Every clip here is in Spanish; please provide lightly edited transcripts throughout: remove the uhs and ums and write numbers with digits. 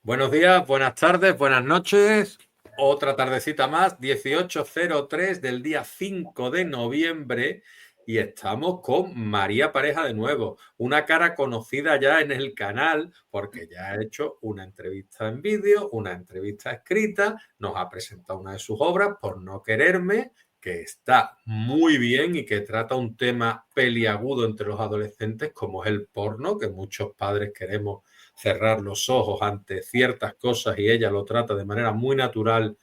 Buenos días, buenas tardes, buenas noches. Otra tardecita más, 18:03 del día 5 de noviembre y estamos con María Pareja de nuevo, una cara conocida ya en el canal porque ya ha hecho una entrevista en vídeo, una entrevista escrita, nos ha presentado una de sus obras, Por no quererme, que está muy bien y que trata un tema peliagudo entre los adolescentes como es el porno, que muchos padres queremos cerrar los ojos ante ciertas cosas y ella lo trata de manera muy natural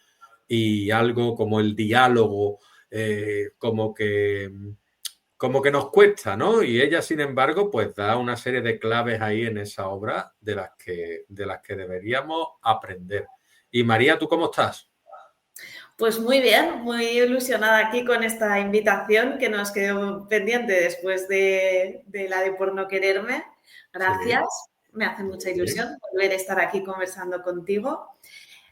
y algo como el diálogo, como que nos cuesta, ¿no? Y ella, sin embargo, pues da una serie de claves ahí en esa obra de las que deberíamos aprender. Y María, ¿tú cómo estás? Pues muy bien, muy ilusionada aquí con esta invitación que nos quedó pendiente después de la de Por no quererme. Gracias, Sí, me hace mucha sí. ilusión volver a estar aquí conversando contigo.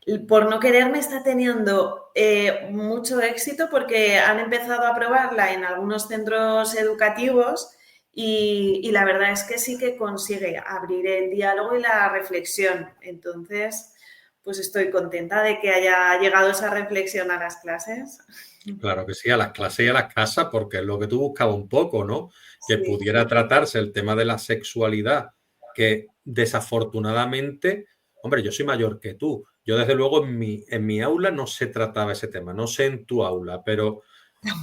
El Por no quererme está teniendo mucho éxito porque han empezado a probarla en algunos centros educativos y la verdad es que sí que consigue abrir el diálogo y la reflexión. Entonces, pues estoy contenta de que haya llegado esa reflexión a las clases. Claro que sí, a las clases y a las casas, porque es lo que tú buscabas un poco, ¿no? Que Sí, pudiera tratarse el tema de la sexualidad, que desafortunadamente, hombre, yo soy mayor que tú. Yo, desde luego, en mi aula no se trataba ese tema, no sé en tu aula, pero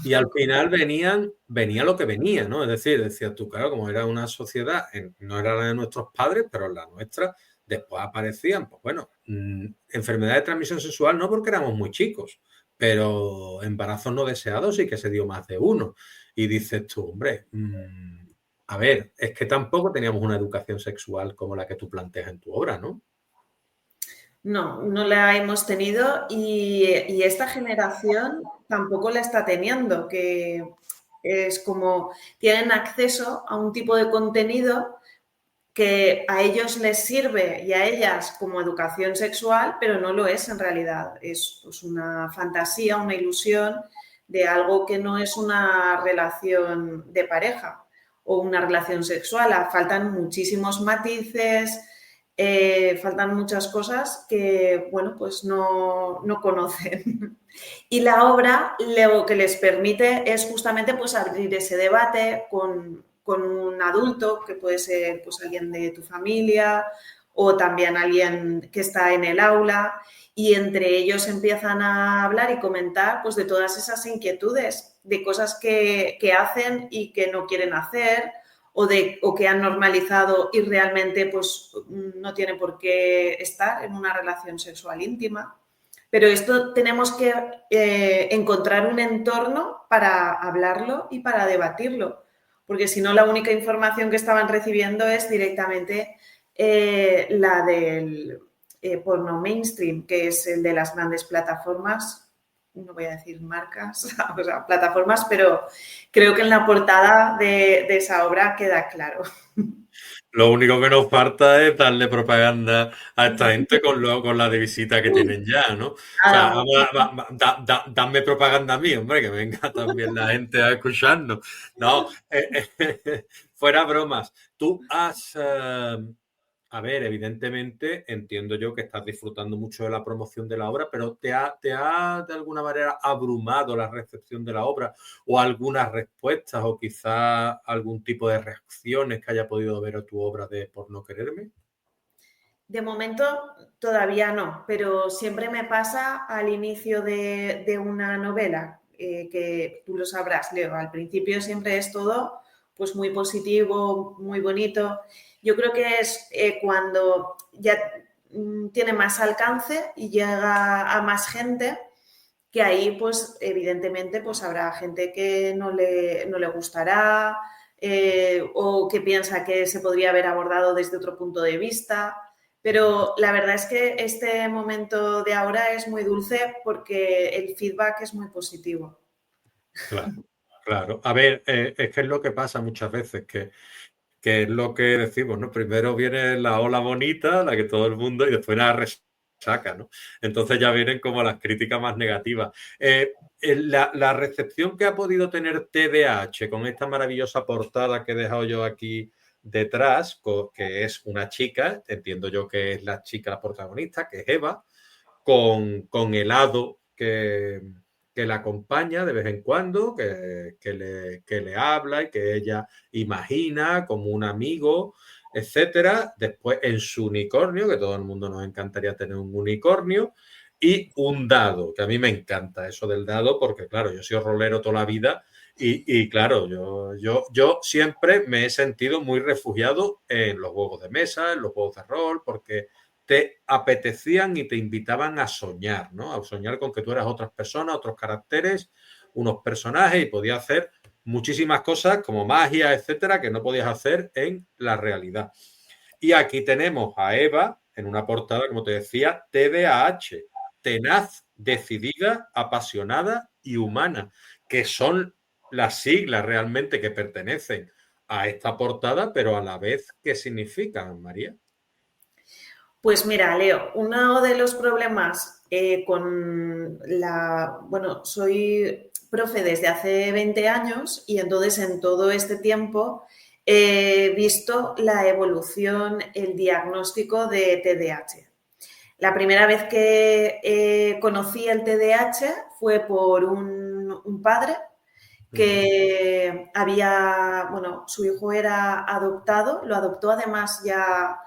y al tampoco. final venía lo que venía, ¿no? Es decir, decías tú, claro, como era una sociedad, no era la de nuestros padres, pero en la nuestra, después aparecían, pues bueno, enfermedad de transmisión sexual no porque éramos muy chicos, pero embarazos no deseados sí que se dio más de uno. Y dices tú, hombre, a ver, es que tampoco teníamos una educación sexual como la que tú planteas en tu obra, ¿no? No, no la hemos tenido y esta generación tampoco la está teniendo, que es como tienen acceso a un tipo de contenido que a ellos les sirve y a ellas como educación sexual, pero no lo es en realidad. Es pues, una fantasía, una ilusión de algo que no es una relación de pareja o una relación sexual. Faltan muchísimos matices, faltan muchas cosas que, bueno, pues no conocen. Y la obra lo que les permite es justamente pues abrir ese debate con un adulto, que puede ser pues alguien de tu familia o también alguien que está en el aula, y entre ellos empiezan a hablar y comentar pues de todas esas inquietudes, de cosas que hacen y que no quieren hacer, o que han normalizado y realmente pues no tiene por qué estar en una relación sexual íntima. Pero esto tenemos que encontrar un entorno para hablarlo y para debatirlo, porque si no la única información que estaban recibiendo es directamente la del porno mainstream, que es el de las grandes plataformas, no voy a decir marcas, o sea, plataformas, pero creo que en la portada de esa obra queda claro. Lo único que nos falta es darle propaganda a esta gente con la de visita que tienen ya, ¿no? O sea, Nada, dame propaganda a mí, hombre, que venga también la gente a escucharnos. No, fuera bromas. Tú has, a ver, evidentemente entiendo yo que estás disfrutando mucho de la promoción de la obra, pero te ha de alguna manera abrumado la recepción de la obra o algunas respuestas o quizás algún tipo de reacciones que haya podido ver a tu obra de Por no quererme? de momento todavía no, pero siempre me pasa al inicio de una novela, que tú lo sabrás, Leo, al principio siempre es todo pues muy positivo, muy bonito. Yo creo que es cuando ya tiene más alcance y llega a más gente, que ahí pues evidentemente pues habrá gente que no le gustará, o que piensa que se podría haber abordado desde otro punto de vista. Pero la verdad es que este momento de ahora es muy dulce porque el feedback es muy positivo. Claro, claro. A ver, es que es lo que pasa muchas veces, que es lo que decimos, ¿no? Primero viene la ola bonita, la que todo el mundo, y después la resaca, ¿no? Entonces ya vienen como las críticas más negativas. La recepción que ha podido tener TDAH con esta maravillosa portada que he dejado yo aquí detrás, que es una chica, entiendo yo que es la chica, la protagonista, que es Eva, con el hado que la acompaña de vez en cuando, que le habla y que ella imagina como un amigo, etcétera. Después en su unicornio, que todo el mundo nos encantaría tener un unicornio, y un dado, que a mí me encanta eso del dado, porque claro, yo he sido rolero toda la vida y claro, yo siempre me he sentido muy refugiado en los juegos de mesa, en los juegos de rol, porque te apetecían y te invitaban a soñar, ¿no? A soñar con que tú eras otras personas, otros caracteres, unos personajes y podías hacer muchísimas cosas como magia, etcétera, que no podías hacer en la realidad. Y aquí tenemos a Eva en una portada, como te decía, TDAH, tenaz, decidida, apasionada y humana, que son las siglas realmente que pertenecen a esta portada, pero a la vez, ¿qué significan, María? Pues mira, Leo, uno de los problemas con la... Bueno, soy profe desde hace 20 años y entonces en todo este tiempo he visto la evolución, el diagnóstico de TDAH. La primera vez que conocí el TDAH fue por un padre que había, bueno, su hijo era adoptado, lo adoptó además ya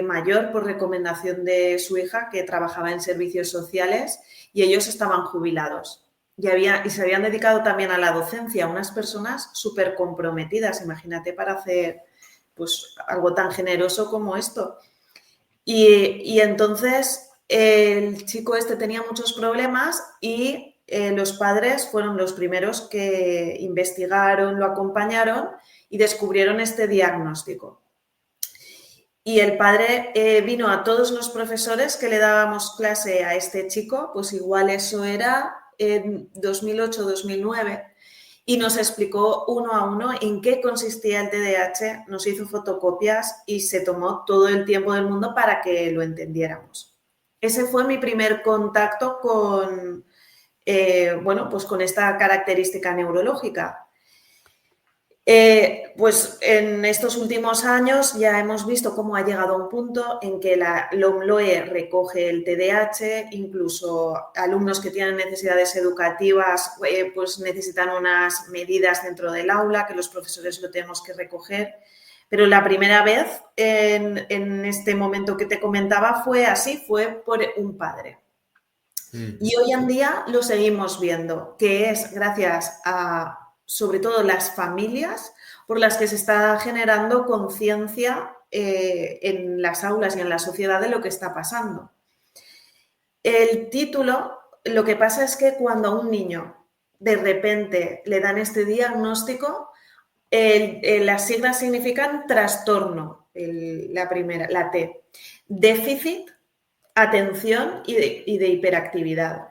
mayor por recomendación de su hija que trabajaba en servicios sociales y ellos estaban jubilados. Y se habían dedicado también a la docencia, unas personas súper comprometidas, imagínate, para hacer pues algo tan generoso como esto. Y entonces el chico este tenía muchos problemas y los padres fueron los primeros que investigaron, lo acompañaron y descubrieron este diagnóstico. Y el padre vino a todos los profesores que le dábamos clase a este chico, pues igual eso era en 2008-2009, y nos explicó uno a uno en qué consistía el TDAH, nos hizo fotocopias y se tomó todo el tiempo del mundo para que lo entendiéramos. Ese fue mi primer contacto con, bueno, pues con esta característica neurológica. Pues en estos últimos años ya hemos visto cómo ha llegado a un punto en que la LOMLOE recoge el TDAH, incluso alumnos que tienen necesidades educativas pues necesitan unas medidas dentro del aula que los profesores lo tenemos que recoger. Pero la primera vez en este momento que te comentaba fue así, fue por un padre. Y hoy en día lo seguimos viendo, que es gracias a sobre todo las familias por las que se está generando conciencia en las aulas y en la sociedad de lo que está pasando. El título, lo que pasa es que cuando a un niño de repente le dan este diagnóstico, las siglas significan trastorno, la primera, la T, déficit, atención y de hiperactividad.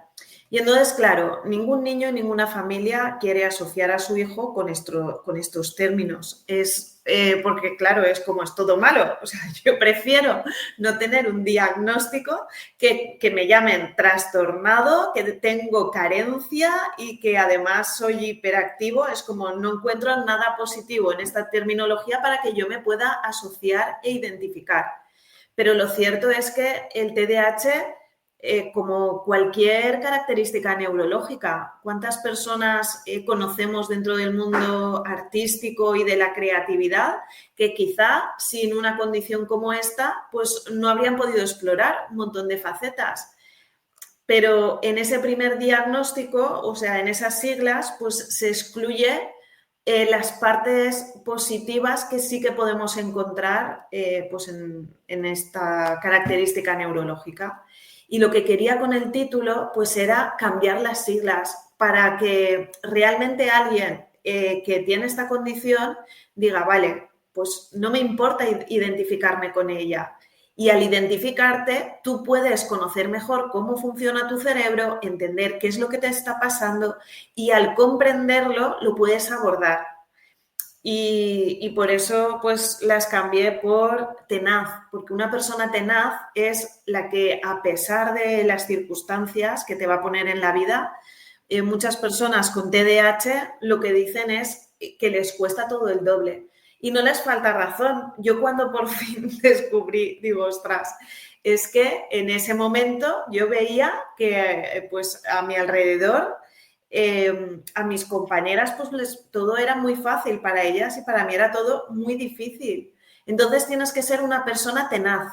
Y entonces, claro, ningún niño y ninguna familia quiere asociar a su hijo con estos términos. Porque, claro, es como es todo malo. O sea, yo prefiero no tener un diagnóstico que me llamen trastornado, que tengo carencia y que además soy hiperactivo. Es como no encuentro nada positivo en esta terminología para que yo me pueda asociar e identificar. Pero lo cierto es que el TDAH, como cualquier característica neurológica, ¿cuántas personas conocemos dentro del mundo artístico y de la creatividad que quizá sin una condición como esta, pues no habrían podido explorar un montón de facetas? Pero en ese primer diagnóstico, o sea, en esas siglas, pues se excluye las partes positivas que sí que podemos encontrar pues en esta característica neurológica. Y lo que quería con el título pues era cambiar las siglas para que realmente alguien que tiene esta condición diga, vale, pues no me importa identificarme con ella. Y al identificarte, tú puedes conocer mejor cómo funciona tu cerebro, entender qué es lo que te está pasando y al comprenderlo lo puedes abordar. Y por eso pues las cambié por tenaz, porque una persona tenaz es la que a pesar de las circunstancias que te va a poner en la vida, muchas personas con TDAH lo que dicen es que les cuesta todo el doble. Y no les falta razón. Yo cuando por fin descubrí, digo, ostras, es que en ese momento yo veía que pues a mi alrededor, a mis compañeras, pues todo era muy fácil para ellas y para mí era todo muy difícil. Entonces tienes que ser una persona tenaz.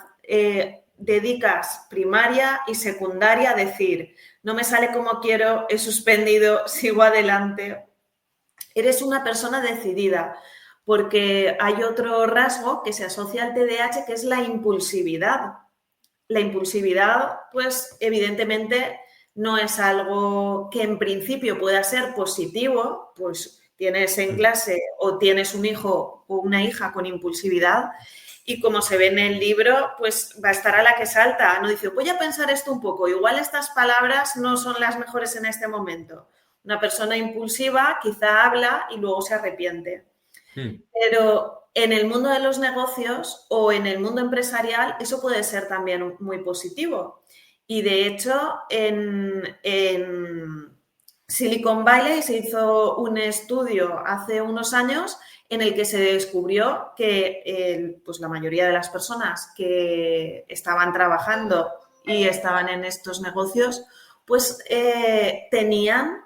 Dedicas primaria y secundaria a decir, no me sale como quiero, he suspendido, sigo adelante. Eres una persona decidida, porque hay otro rasgo que se asocia al TDAH, que es la impulsividad. La impulsividad, pues evidentemente no es algo que en principio pueda ser positivo, pues tienes en clase o tienes un hijo o una hija con impulsividad y como se ve en el libro, pues va a estar a la que salta. No dice, voy a pensar esto un poco, igual estas palabras no son las mejores en este momento. Una persona impulsiva quizá habla y luego se arrepiente. Pero en el mundo de los negocios o en el mundo empresarial eso puede ser también muy positivo. Y de hecho, en Silicon Valley se hizo un estudio hace unos años en el que se descubrió que pues la mayoría de las personas que estaban trabajando y estaban en estos negocios, pues tenían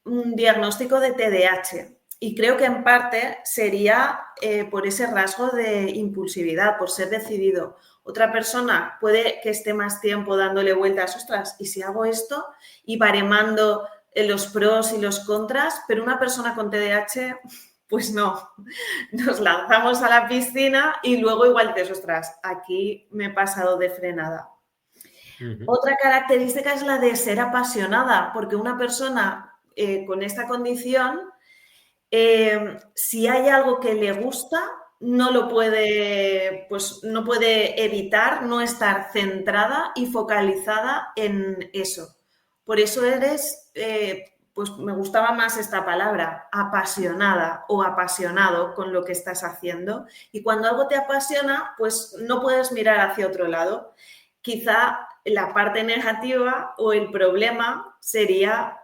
un diagnóstico de TDAH. Y creo que en parte sería por ese rasgo de impulsividad, por ser decidido. Otra persona puede que esté más tiempo dándole vueltas, ostras, ¿y si hago esto? Y baremando los pros y los contras, pero una persona con TDAH, pues no. Nos lanzamos a la piscina y luego igual dices, ostras, aquí me he pasado de frenada. Otra característica es la de ser apasionada, porque una persona con esta condición, si hay algo que le gusta, no lo puede, pues no puede evitar no estar centrada y focalizada en eso. Por eso eres, pues me gustaba más esta palabra, apasionada o apasionado con lo que estás haciendo. Y cuando algo te apasiona, pues no puedes mirar hacia otro lado. Quizá la parte negativa o el problema sería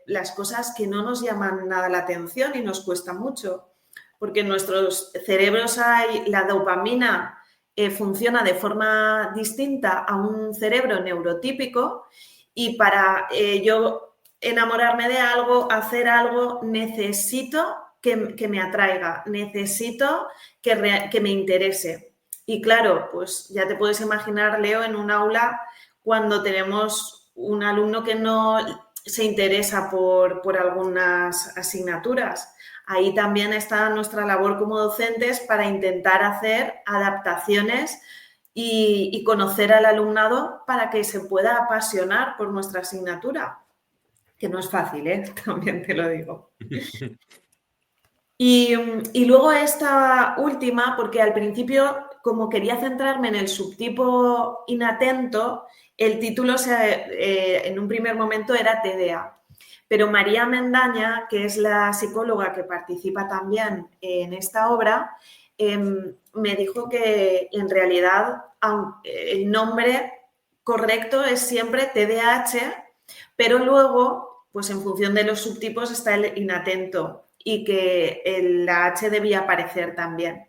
las cosas que no nos llaman nada la atención y nos cuesta mucho, porque en nuestros cerebros hay la dopamina, funciona de forma distinta a un cerebro neurotípico y para yo enamorarme de algo, hacer algo, necesito que me atraiga, necesito que me interese. Y claro, pues ya te puedes imaginar, Leo, en un aula cuando tenemos un alumno que no se interesa por algunas asignaturas. Ahí también está nuestra labor como docentes para intentar hacer adaptaciones y conocer al alumnado para que se pueda apasionar por nuestra asignatura, que no es fácil, ¿eh? También te lo digo. Y luego esta última, porque al principio, como quería centrarme en el subtipo inatento, el título en un primer momento era TDA. Pero María Mendaña, que es la psicóloga que participa también en esta obra, me dijo que en realidad el nombre correcto es siempre TDAH, pero luego, pues en función de los subtipos está el inatento y que la H debía aparecer también.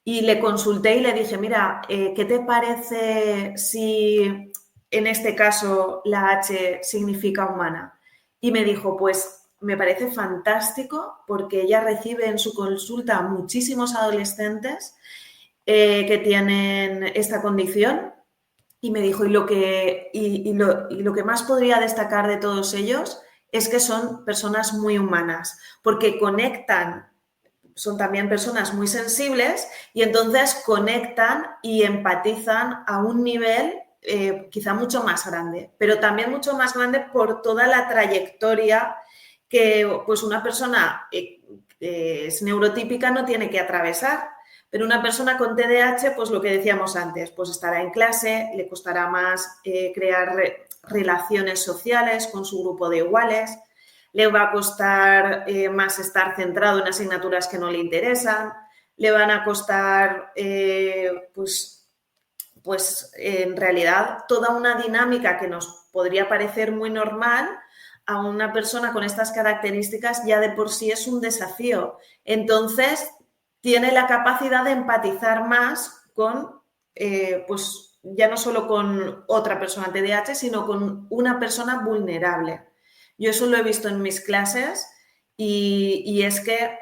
Y le consulté y le dije, mira, ¿qué te parece si en este caso la H significa humana? Y me dijo, pues me parece fantástico porque ella recibe en su consulta a muchísimos adolescentes que tienen esta condición y me dijo, y lo que más podría destacar de todos ellos es que son personas muy humanas, porque conectan, son también personas muy sensibles y entonces conectan y empatizan a un nivel quizá mucho más grande, pero también mucho más grande por toda la trayectoria que pues una persona es neurotípica no tiene que atravesar. Pero una persona con TDAH, pues lo que decíamos antes, pues estará en clase, le costará más crear relaciones sociales con su grupo de iguales, le va a costar más estar centrado en asignaturas que no le interesan, le van a costar, pues en realidad toda una dinámica que nos podría parecer muy normal, a una persona con estas características ya de por sí es un desafío. Entonces, tiene la capacidad de empatizar más con, pues ya no solo con otra persona TDAH, sino con una persona vulnerable. Yo eso lo he visto en mis clases y es que,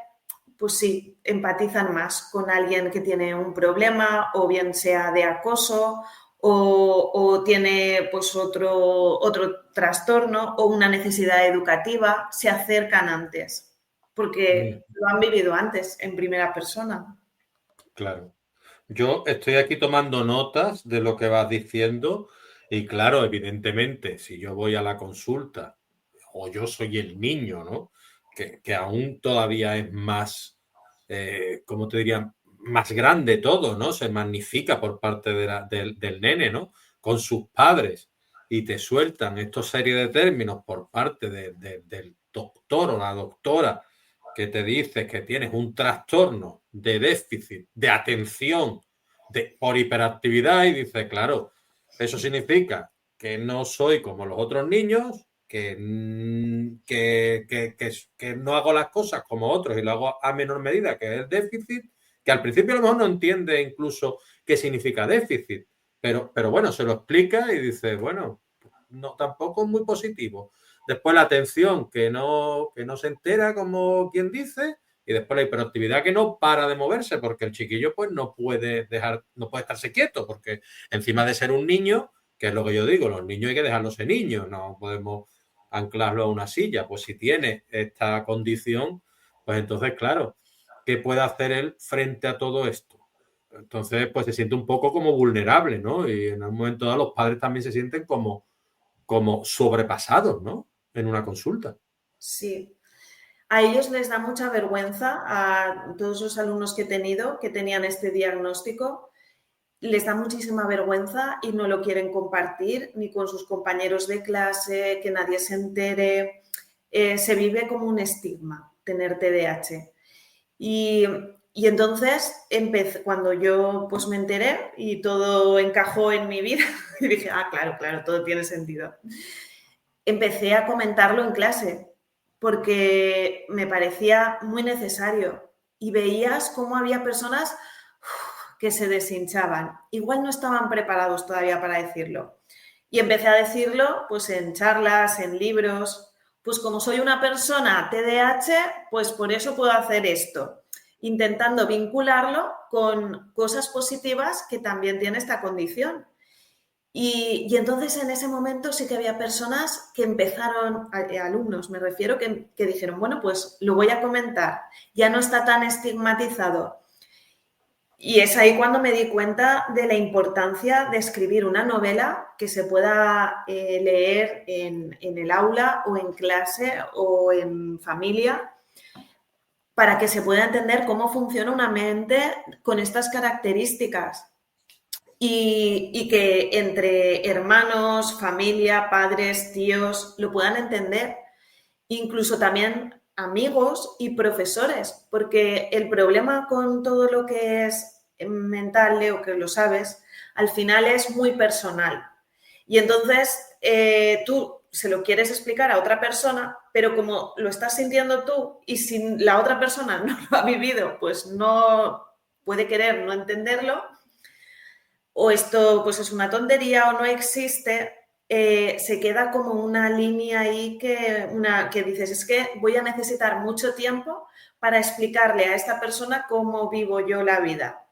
pues sí, empatizan más con alguien que tiene un problema, o bien sea de acoso, o tiene pues otro trastorno o una necesidad educativa, se acercan antes, porque lo han vivido antes en primera persona. Claro. Yo estoy aquí tomando notas de lo que vas diciendo y claro, evidentemente, si yo voy a la consulta o yo soy el niño, ¿no? Que aún todavía es más, ¿cómo te diría? Más grande todo, ¿no? Se magnifica por parte del nene, ¿no? Con sus padres y te sueltan estos serie de términos por parte del doctor o la doctora que te dice que tienes un trastorno de déficit, de atención, por hiperactividad y dice, claro, eso significa que no soy como los otros niños, que no hago las cosas como otros y lo hago a menor medida, que es el déficit, que al principio a lo mejor no entiende incluso qué significa déficit, pero bueno, se lo explica y dice, bueno, no, tampoco es muy positivo. Después la atención, que no se entera, como quien dice, y después la hiperactividad, que no para de moverse, porque el chiquillo pues no puede estarse quieto, porque encima de ser un niño, que es lo que yo digo, los niños hay que dejarlos ser niños, no podemos anclarlo a una silla. Pues si tiene esta condición, pues entonces, claro, ¿qué puede hacer él frente a todo esto? Entonces, pues se siente un poco como vulnerable, ¿no? Y en un momento dado los padres también se sienten como sobrepasados, ¿no? En una consulta. Sí. A ellos les da mucha vergüenza, a todos los alumnos que he tenido que tenían este diagnóstico, les da muchísima vergüenza y no lo quieren compartir ni con sus compañeros de clase, que nadie se entere. Se vive como un estigma tener TDAH. Y entonces, cuando yo pues me enteré y todo encajó en mi vida, y dije, claro, todo tiene sentido. Empecé a comentarlo en clase porque me parecía muy necesario y veías cómo había personas que se deshinchaban. Igual no estaban preparados todavía para decirlo. Y empecé a decirlo pues en charlas, en libros. Pues como soy una persona TDAH, pues por eso puedo hacer esto, intentando vincularlo con cosas positivas que también tiene esta condición. Y entonces en ese momento sí que había personas que empezaron, alumnos me refiero, que dijeron, bueno, pues lo voy a comentar, ya no está tan estigmatizado. Y es ahí cuando me di cuenta de la importancia de escribir una novela que se pueda leer en el aula o en clase o en familia, para que se pueda entender cómo funciona una mente con estas características. Y que entre hermanos, familia, padres, tíos lo puedan entender, incluso también amigos y profesores, porque el problema con todo lo que es mental, Leo, que lo sabes, al final es muy personal. Y entonces tú se lo quieres explicar a otra persona, pero como lo estás sintiendo tú y si la otra persona no lo ha vivido, pues no puede querer no entenderlo, o esto pues es una tontería o no existe, se queda como una línea ahí que dices, es que voy a necesitar mucho tiempo para explicarle a esta persona cómo vivo yo la vida.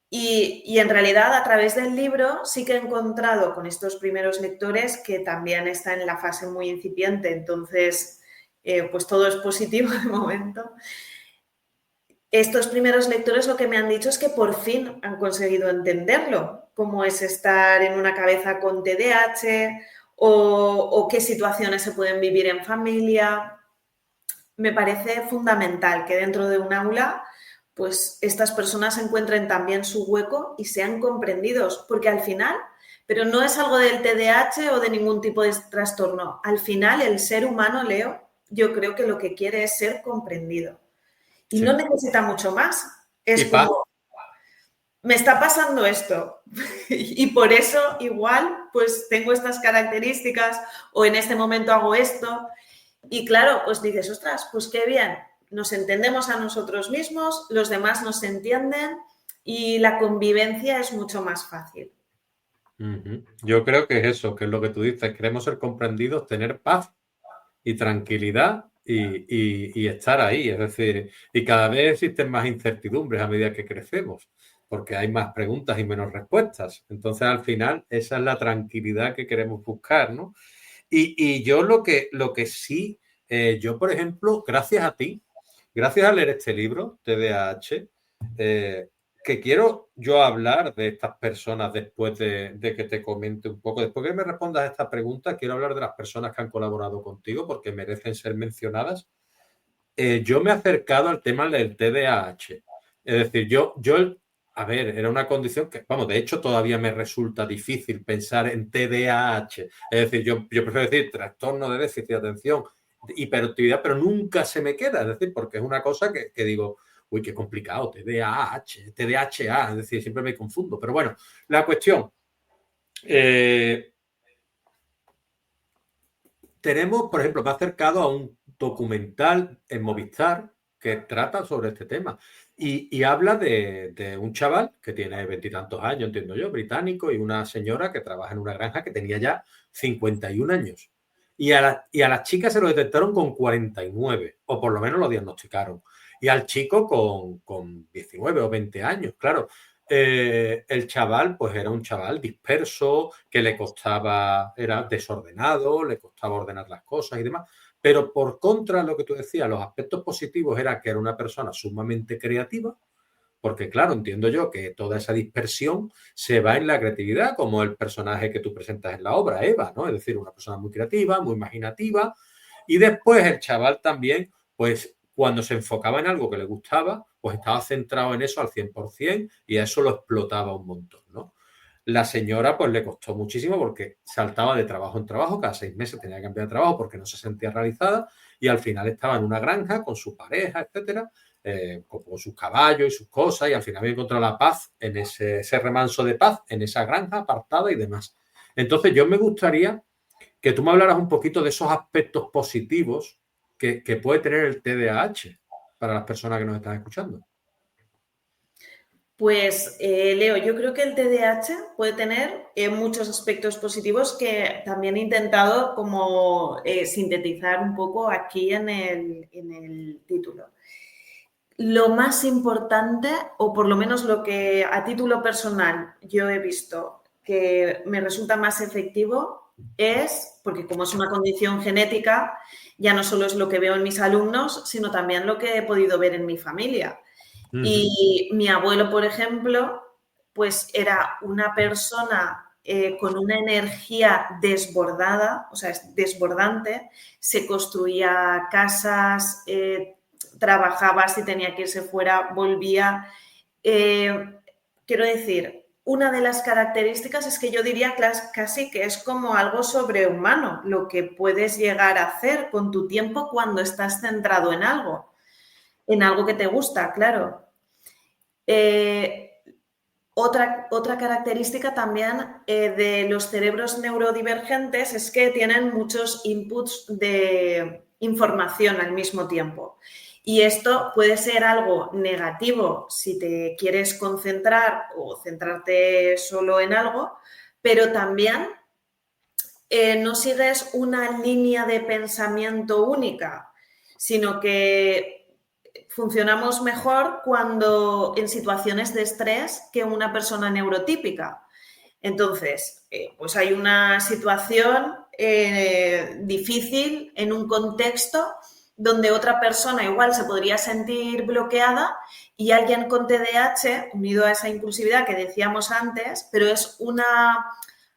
Y en realidad a través del libro sí que he encontrado con estos primeros lectores que también están en la fase muy incipiente, entonces pues todo es positivo de momento. Estos primeros lectores lo que me han dicho es que por fin han conseguido entenderlo, cómo es estar en una cabeza con TDAH o qué situaciones se pueden vivir en familia. Me parece fundamental que dentro de un aula pues estas personas encuentren también su hueco y sean comprendidos, porque al final, pero no es algo del TDAH o de ningún tipo de trastorno, al final el ser humano, Leo, yo creo que lo que quiere es ser comprendido. Y Sí. no necesita mucho más. Es Y paz. como, me está pasando esto y por eso igual pues tengo estas características o en este momento hago esto. Y claro, pues dices, ostras, pues qué bien. nos entendemos a nosotros mismos, los demás nos entienden y la convivencia es mucho más fácil. Yo creo que es eso, que es lo que tú dices, queremos ser comprendidos, tener paz y tranquilidad y estar ahí. Es decir, y cada vez existen más incertidumbres a medida que crecemos, porque hay más preguntas y menos respuestas. Entonces, al final, esa es la tranquilidad que queremos buscar, ¿no? Y yo lo que sí, yo, por ejemplo, gracias a ti, gracias a leer este libro, TDAH, que quiero yo hablar de estas personas después de que te comente un poco. Después que me respondas a esta pregunta, quiero hablar de las personas que han colaborado contigo porque merecen ser mencionadas. Yo me he acercado al tema del TDAH. Es decir, a ver, era una condición que, vamos, de hecho todavía me resulta difícil pensar en TDAH. Es decir, yo prefiero decir trastorno de déficit de atención, hiperactividad, pero nunca se me queda. Es decir, porque es una cosa que digo, uy, qué complicado, TDAH, TDAHA, es decir, siempre me confundo. Pero bueno, la cuestión, tenemos, por ejemplo, me he acercado a un documental en Movistar que trata sobre este tema y habla de un chaval que tiene veintitantos años, entiendo yo, británico, y una señora que trabaja en una granja que tenía ya 51 años. Y a las chicas se lo detectaron con 49, o por lo menos lo diagnosticaron. Y al chico con 19 o 20 años, claro. El chaval, pues era un chaval disperso, que le costaba, era desordenado, le costaba ordenar las cosas y demás. Pero por contra, lo que tú decías, los aspectos positivos era que era una persona sumamente creativa, porque claro, entiendo yo que toda esa dispersión se va en la creatividad, como el personaje que tú presentas en la obra, Eva, ¿no? Es decir, una persona muy creativa, muy imaginativa. Y después el chaval también, pues cuando se enfocaba en algo que le gustaba, pues estaba centrado en eso al 100% y a eso lo explotaba un montón, ¿no? La señora pues le costó muchísimo porque saltaba de trabajo en trabajo, cada 6 meses tenía que cambiar de trabajo porque no se sentía realizada y al final estaba en una granja con su pareja, etcétera, con sus caballos y sus cosas y al final había encontrado la paz en ese remanso de paz, en esa granja apartada y demás. Entonces yo me gustaría que tú me hablaras un poquito de esos aspectos positivos que puede tener el TDAH para las personas que nos están escuchando. Pues, Leo, yo creo que el TDAH puede tener muchos aspectos positivos que también he intentado como sintetizar un poco aquí en el título. Lo más importante, o por lo menos lo que a título personal yo he visto que me resulta más efectivo es, porque como es una condición genética, ya no solo es lo que veo en mis alumnos, sino también lo que he podido ver en mi familia. Y mi abuelo, por ejemplo, pues era una persona con una energía desbordada, o sea, desbordante, se construía casas, trabajaba, si tenía que irse fuera, volvía. Quiero decir, una de las características es que yo diría casi que es como algo sobrehumano, lo que puedes llegar a hacer con tu tiempo cuando estás centrado en algo que te gusta, claro. Otra característica también de los cerebros neurodivergentes es que tienen muchos inputs de información al mismo tiempo. Y esto puede ser algo negativo si te quieres concentrar o centrarte solo en algo, pero también no sigues una línea de pensamiento única, sino que funcionamos mejor cuando en situaciones de estrés que una persona neurotípica. Entonces, pues hay una situación difícil en un contexto donde otra persona igual se podría sentir bloqueada y alguien con TDAH, unido a esa impulsividad que decíamos antes, pero es una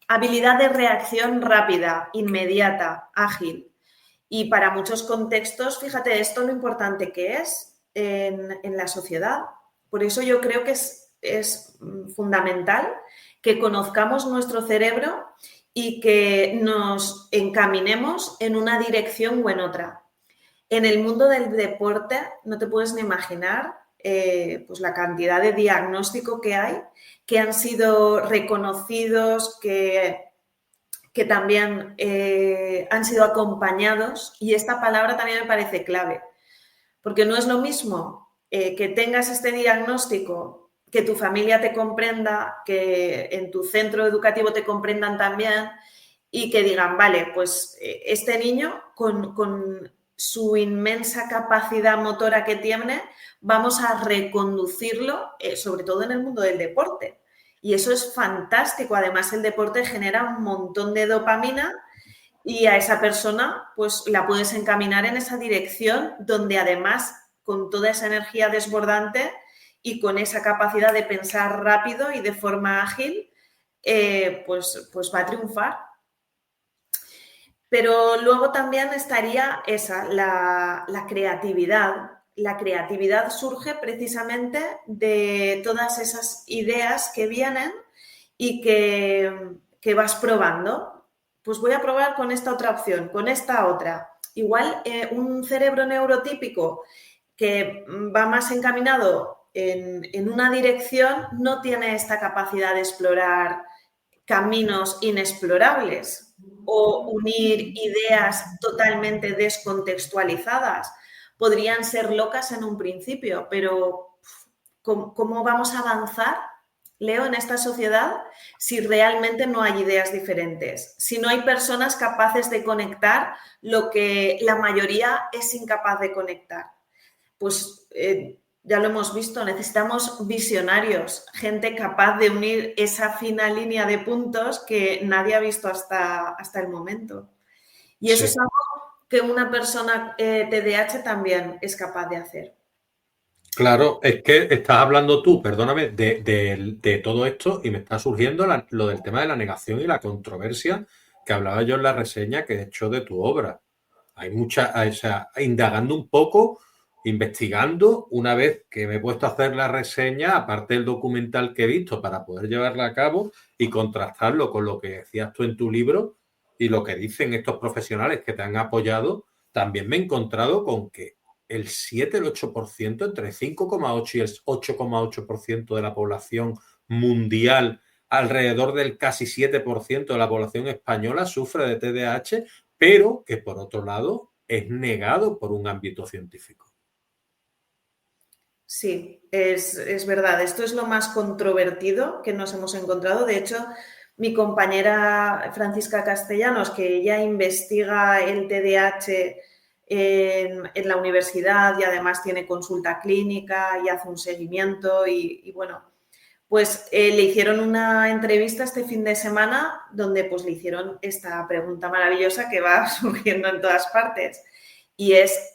habilidad de reacción rápida, inmediata, ágil. Y para muchos contextos, fíjate, esto lo importante que es en la sociedad. Por eso yo creo que es fundamental que conozcamos nuestro cerebro y que nos encaminemos en una dirección o en otra. En el mundo del deporte no te puedes ni imaginar pues la cantidad de diagnóstico que hay, que han sido reconocidos, que también han sido acompañados, y esta palabra también me parece clave, Porque no es lo mismo que tengas este diagnóstico, que tu familia te comprenda, que en tu centro educativo te comprendan también y que digan, vale, pues este niño con su inmensa capacidad motora que tiene, vamos a reconducirlo, sobre todo en el mundo del deporte. Y eso es fantástico. Además, el deporte genera un montón de dopamina y a esa persona pues la puedes encaminar en esa dirección donde además con toda esa energía desbordante y con esa capacidad de pensar rápido y de forma ágil, pues va a triunfar. Pero luego también estaría la creatividad. La creatividad surge precisamente de todas esas ideas que vienen y que vas probando. Pues voy a probar con esta otra opción, con esta otra. Igual un cerebro neurotípico que va más encaminado en una dirección no tiene esta capacidad de explorar caminos inexplorables o unir ideas totalmente descontextualizadas. Podrían ser locas en un principio, pero ¿cómo vamos a avanzar, Leo, en esta sociedad si realmente no hay ideas diferentes? Si no hay personas capaces de conectar lo que la mayoría es incapaz de conectar. Pues ya lo hemos visto, necesitamos visionarios, gente capaz de unir esa fina línea de puntos que nadie ha visto hasta el momento. Y eso Sí. es algo que una persona TDAH también es capaz de hacer. Claro, es que estás hablando tú, perdóname, de todo esto y me está surgiendo lo del tema de la negación y la controversia que hablaba yo en la reseña que he hecho de tu obra. Hay mucha, o sea, indagando un poco, investigando, una vez que me he puesto a hacer la reseña, aparte del documental que he visto para poder llevarla a cabo y contrastarlo con lo que decías tú en tu libro y lo que dicen estos profesionales que te han apoyado, también me he encontrado con que el 7, el 8%, entre 5,8 y el 8,8% de la población mundial, alrededor del casi 7% de la población española sufre de TDAH, pero que por otro lado es negado por un ámbito científico. Sí, es verdad. Esto es lo más controvertido que nos hemos encontrado. De hecho, mi compañera Francisca Castellanos, que ella investiga el TDAH en la universidad y además tiene consulta clínica y hace un seguimiento y bueno, pues le hicieron una entrevista este fin de semana donde pues le hicieron esta pregunta maravillosa que va surgiendo en todas partes y es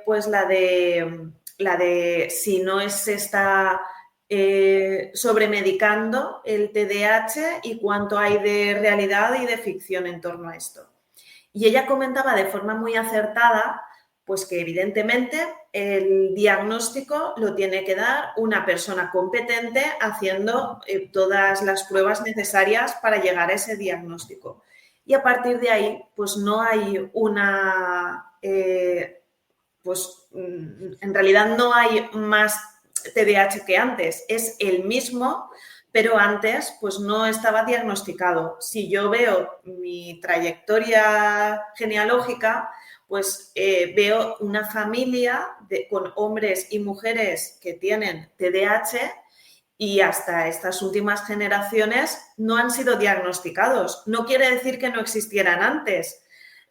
pues la de si no se está sobremedicando el TDAH y cuánto hay de realidad y de ficción en torno a esto. Y ella comentaba de forma muy acertada pues que evidentemente el diagnóstico lo tiene que dar una persona competente haciendo todas las pruebas necesarias para llegar a ese diagnóstico. Y a partir de ahí, pues no hay pues en realidad no hay más TDAH que antes, es el mismo, pero antes pues no estaba diagnosticado. Si yo veo mi trayectoria genealógica, pues veo una familia con hombres y mujeres que tienen TDAH y hasta estas últimas generaciones no han sido diagnosticados. No quiere decir que no existieran antes.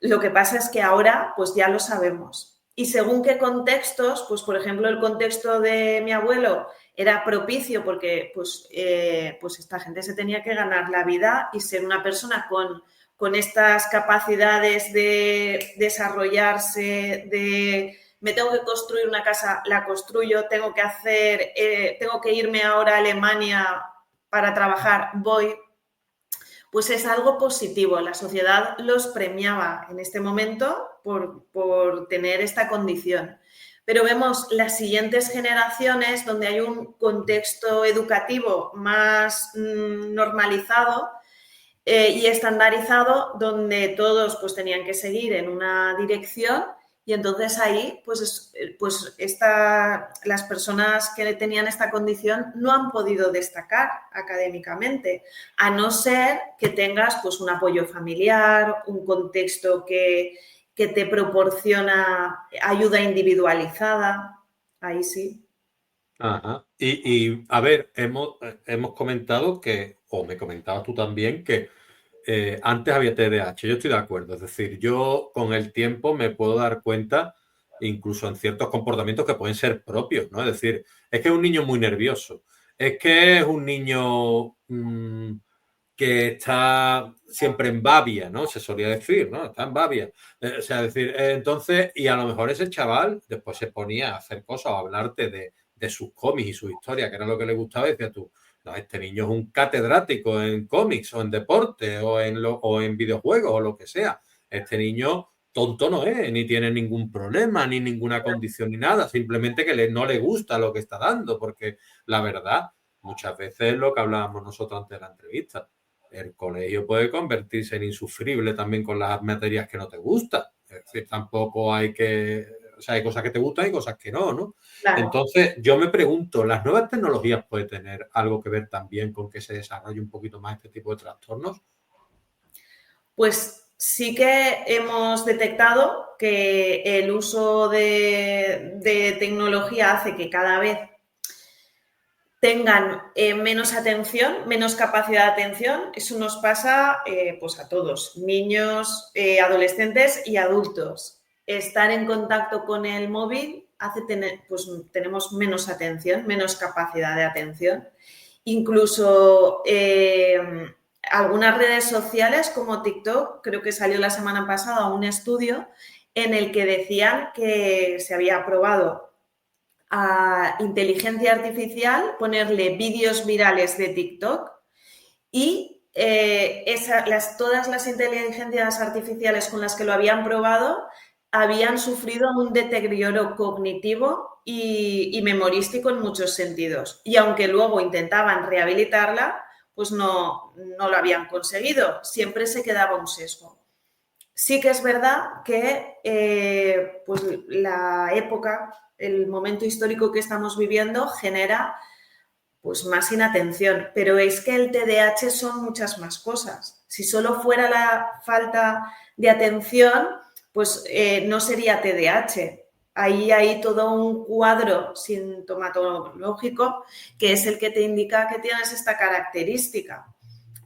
Lo que pasa es que ahora pues ya lo sabemos. Y según qué contextos, pues por ejemplo el contexto de mi abuelo era propicio porque pues esta gente se tenía que ganar la vida y ser una persona con estas capacidades de desarrollarse, de me tengo que construir una casa, la construyo, tengo que irme ahora a Alemania para trabajar, voy, pues es algo positivo. La sociedad los premiaba en este momento por tener esta condición. Pero vemos las siguientes generaciones donde hay un contexto educativo más normalizado y estandarizado, donde todos pues tenían que seguir en una dirección y entonces ahí las personas que tenían esta condición no han podido destacar académicamente, a no ser que tengas pues un apoyo familiar, un contexto que que te proporciona ayuda individualizada. Ahí sí. Ajá. Y a ver, hemos comentado que, o me comentabas tú también, que antes había TDAH. Yo estoy de acuerdo. Es decir, yo con el tiempo me puedo dar cuenta, incluso en ciertos comportamientos que pueden ser propios, ¿no? Es decir, es que es un niño muy nervioso. Es que es un niño que está siempre en babia, ¿no? Se solía decir, ¿no? Está en babia. O sea, decir, entonces, y a lo mejor ese chaval después se ponía a hacer cosas o a hablarte de sus cómics y su historia, que era lo que le gustaba, y decía tú, no, este niño es un catedrático en cómics o en deporte o en videojuegos o lo que sea. Este niño tonto no es, ni tiene ningún problema, ni ninguna condición, ni nada. Simplemente que no le gusta lo que está dando, porque la verdad, muchas veces es lo que hablábamos nosotros antes de la entrevista. El colegio puede convertirse en insufrible también con las materias que no te gustan. Es decir, tampoco hay que... O sea, hay cosas que te gustan y cosas que no, ¿no? Claro. Entonces, yo me pregunto, ¿las nuevas tecnologías pueden tener algo que ver también con que se desarrolle un poquito más este tipo de trastornos? Pues sí que hemos detectado que el uso de tecnología hace que cada vez tengan menos atención, menos capacidad de atención. Eso nos pasa pues a todos, niños, adolescentes y adultos. Estar en contacto con el móvil hace tener, pues tenemos menos atención, menos capacidad de atención. Incluso algunas redes sociales como TikTok, creo que salió la semana pasada un estudio en el que decían que se había probado a inteligencia artificial, ponerle vídeos virales de TikTok y todas las inteligencias artificiales con las que lo habían probado habían sufrido un deterioro cognitivo y memorístico en muchos sentidos. Y aunque luego intentaban rehabilitarla, pues no lo habían conseguido. Siempre se quedaba un sesgo. Sí que es verdad que pues la época, el momento histórico que estamos viviendo genera pues más inatención, pero es que el TDAH son muchas más cosas. Si solo fuera la falta de atención, pues no sería TDAH. Ahí hay todo un cuadro sintomatológico que es el que te indica que tienes esta característica.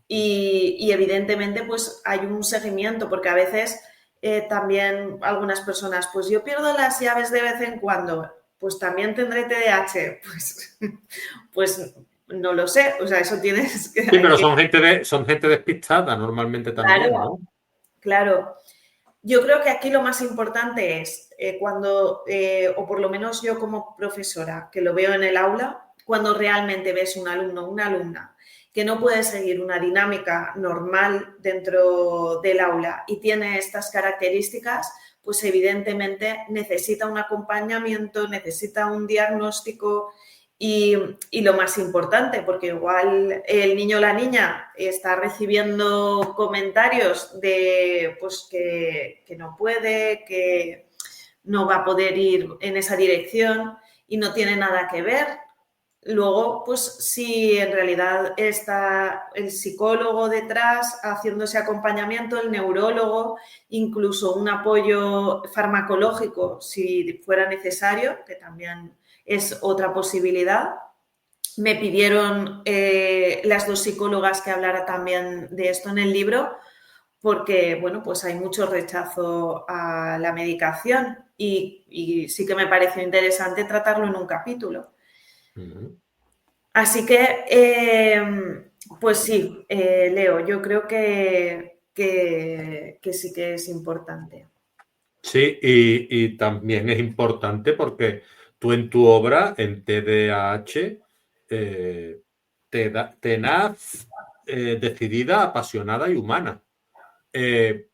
Y evidentemente pues hay un seguimiento, porque a veces también algunas personas, pues yo pierdo las llaves de vez en cuando, pues también tendré TDAH, pues no lo sé, o sea, eso tienes que... Sí, pero son gente despistada normalmente también, Claro, ¿no? claro. Yo creo que aquí lo más importante es cuando, o por lo menos yo como profesora, que lo veo en el aula, cuando realmente ves un alumno o una alumna que no puede seguir una dinámica normal dentro del aula y tiene estas características, pues evidentemente necesita un acompañamiento, necesita un diagnóstico y lo más importante, porque igual el niño o la niña está recibiendo comentarios de pues que no puede, que no va a poder ir en esa dirección y no tiene nada que ver. Luego, pues si en realidad está el psicólogo detrás haciendo ese acompañamiento, el neurólogo, incluso un apoyo farmacológico si fuera necesario, que también es otra posibilidad. Me pidieron las dos psicólogas que hablara también de esto en el libro, porque, bueno, pues hay mucho rechazo a la medicación y sí que me pareció interesante tratarlo en un capítulo. Uh-huh. Así que, pues sí, Leo, yo creo que sí que es importante. Sí, y también es importante porque tú en tu obra, en TDAH, tenaz, decidida, apasionada y humana. En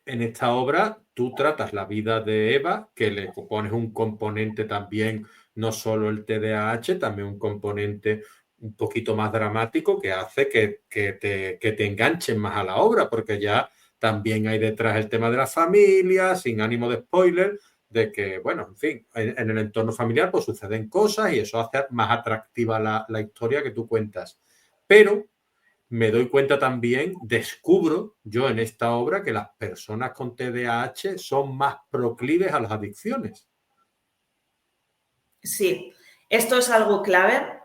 esta obra tú tratas la vida de Eva, que le pones un componente también, no solo el TDAH, también un componente un poquito más dramático que hace que te enganchen más a la obra, porque ya también hay detrás el tema de la familia, sin ánimo de spoiler, de que, bueno, en fin, en el entorno familiar pues suceden cosas y eso hace más atractiva la historia que tú cuentas. Pero me doy cuenta también, descubro yo en esta obra que las personas con TDAH son más proclives a las adicciones. Sí, esto es algo clave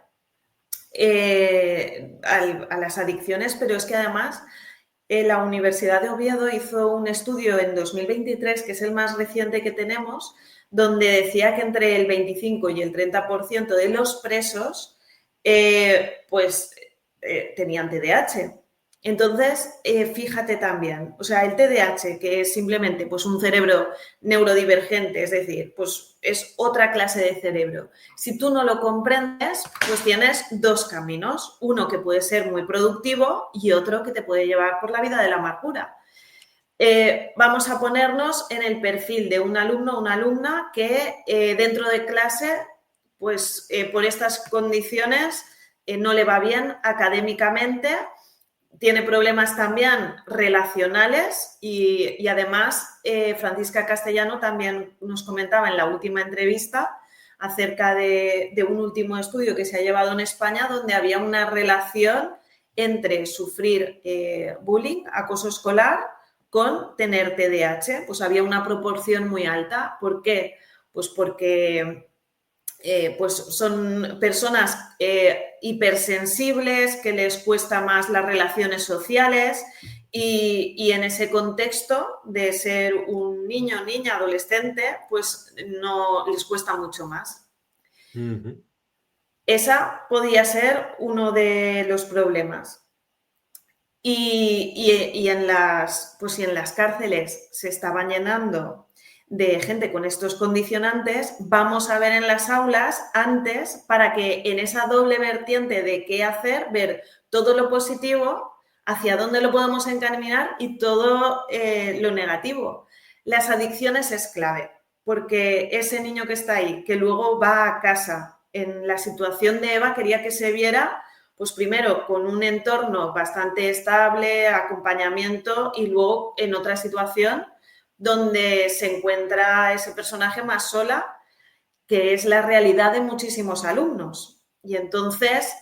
a las adicciones, pero es que además la Universidad de Oviedo hizo un estudio en 2023, que es el más reciente que tenemos, donde decía que entre el 25 y el 30% de los presos tenían TDAH. Entonces, fíjate también, o sea, el TDAH, que es simplemente pues, un cerebro neurodivergente, es decir, pues es otra clase de cerebro. Si tú no lo comprendes, pues tienes dos caminos, uno que puede ser muy productivo y otro que te puede llevar por la vida de la amargura. Vamos a ponernos en el perfil de un alumno o una alumna que dentro de clase, pues por estas condiciones no le va bien académicamente, tiene problemas también relacionales y además Francisca Castellano también nos comentaba en la última entrevista acerca de un último estudio que se ha llevado en España donde había una relación entre sufrir bullying, acoso escolar, con tener TDAH. Pues había una proporción muy alta. ¿Por qué? Pues porque pues son personas hipersensibles, que les cuesta más las relaciones sociales y en ese contexto de ser un niño, niña, adolescente, pues no les cuesta mucho más. Uh-huh. Esa podía ser uno de los problemas. Y en las cárceles se estaban llenando de gente con estos condicionantes, vamos a ver en las aulas antes para que en esa doble vertiente de qué hacer, ver todo lo positivo, hacia dónde lo podemos encaminar y todo lo negativo. Las adicciones es clave, porque ese niño que está ahí, que luego va a casa, en la situación de Eva quería que se viera pues primero con un entorno bastante estable, acompañamiento y luego en otra situación donde se encuentra ese personaje más sola, que es la realidad de muchísimos alumnos. Y entonces,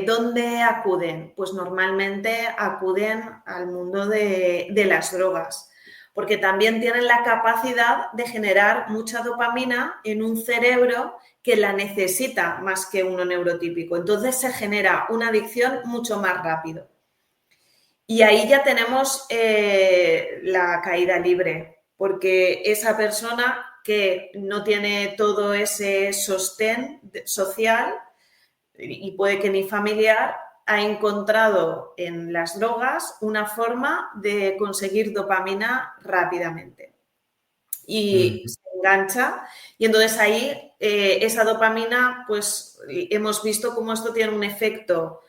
¿dónde acuden? Pues normalmente acuden al mundo de las drogas, porque también tienen la capacidad de generar mucha dopamina en un cerebro que la necesita más que uno neurotípico. Entonces se genera una adicción mucho más rápido. Y ahí ya tenemos la caída libre, porque esa persona que no tiene todo ese sostén social y puede que ni familiar, ha encontrado en las drogas una forma de conseguir dopamina rápidamente. Y Uh-huh. se engancha y entonces ahí esa dopamina, pues hemos visto cómo esto tiene un efecto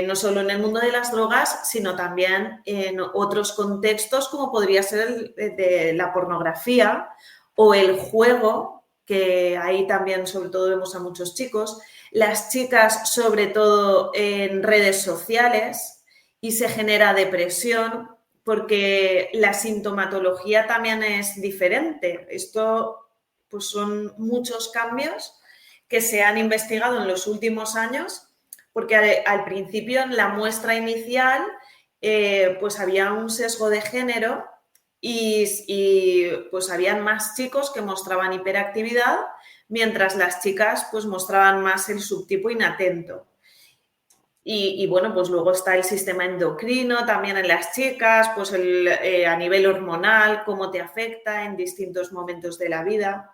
no solo en el mundo de las drogas, sino también en otros contextos como podría ser el de la pornografía o el juego, que ahí también sobre todo vemos a muchos chicos, las chicas sobre todo en redes sociales y se genera depresión porque la sintomatología también es diferente. Esto pues son muchos cambios que se han investigado en los últimos años porque al principio en la muestra inicial pues había un sesgo de género y pues habían más chicos que mostraban hiperactividad, mientras las chicas pues mostraban más el subtipo inatento. Y bueno, pues luego está el sistema endocrino también en las chicas, pues a nivel hormonal, cómo te afecta en distintos momentos de la vida.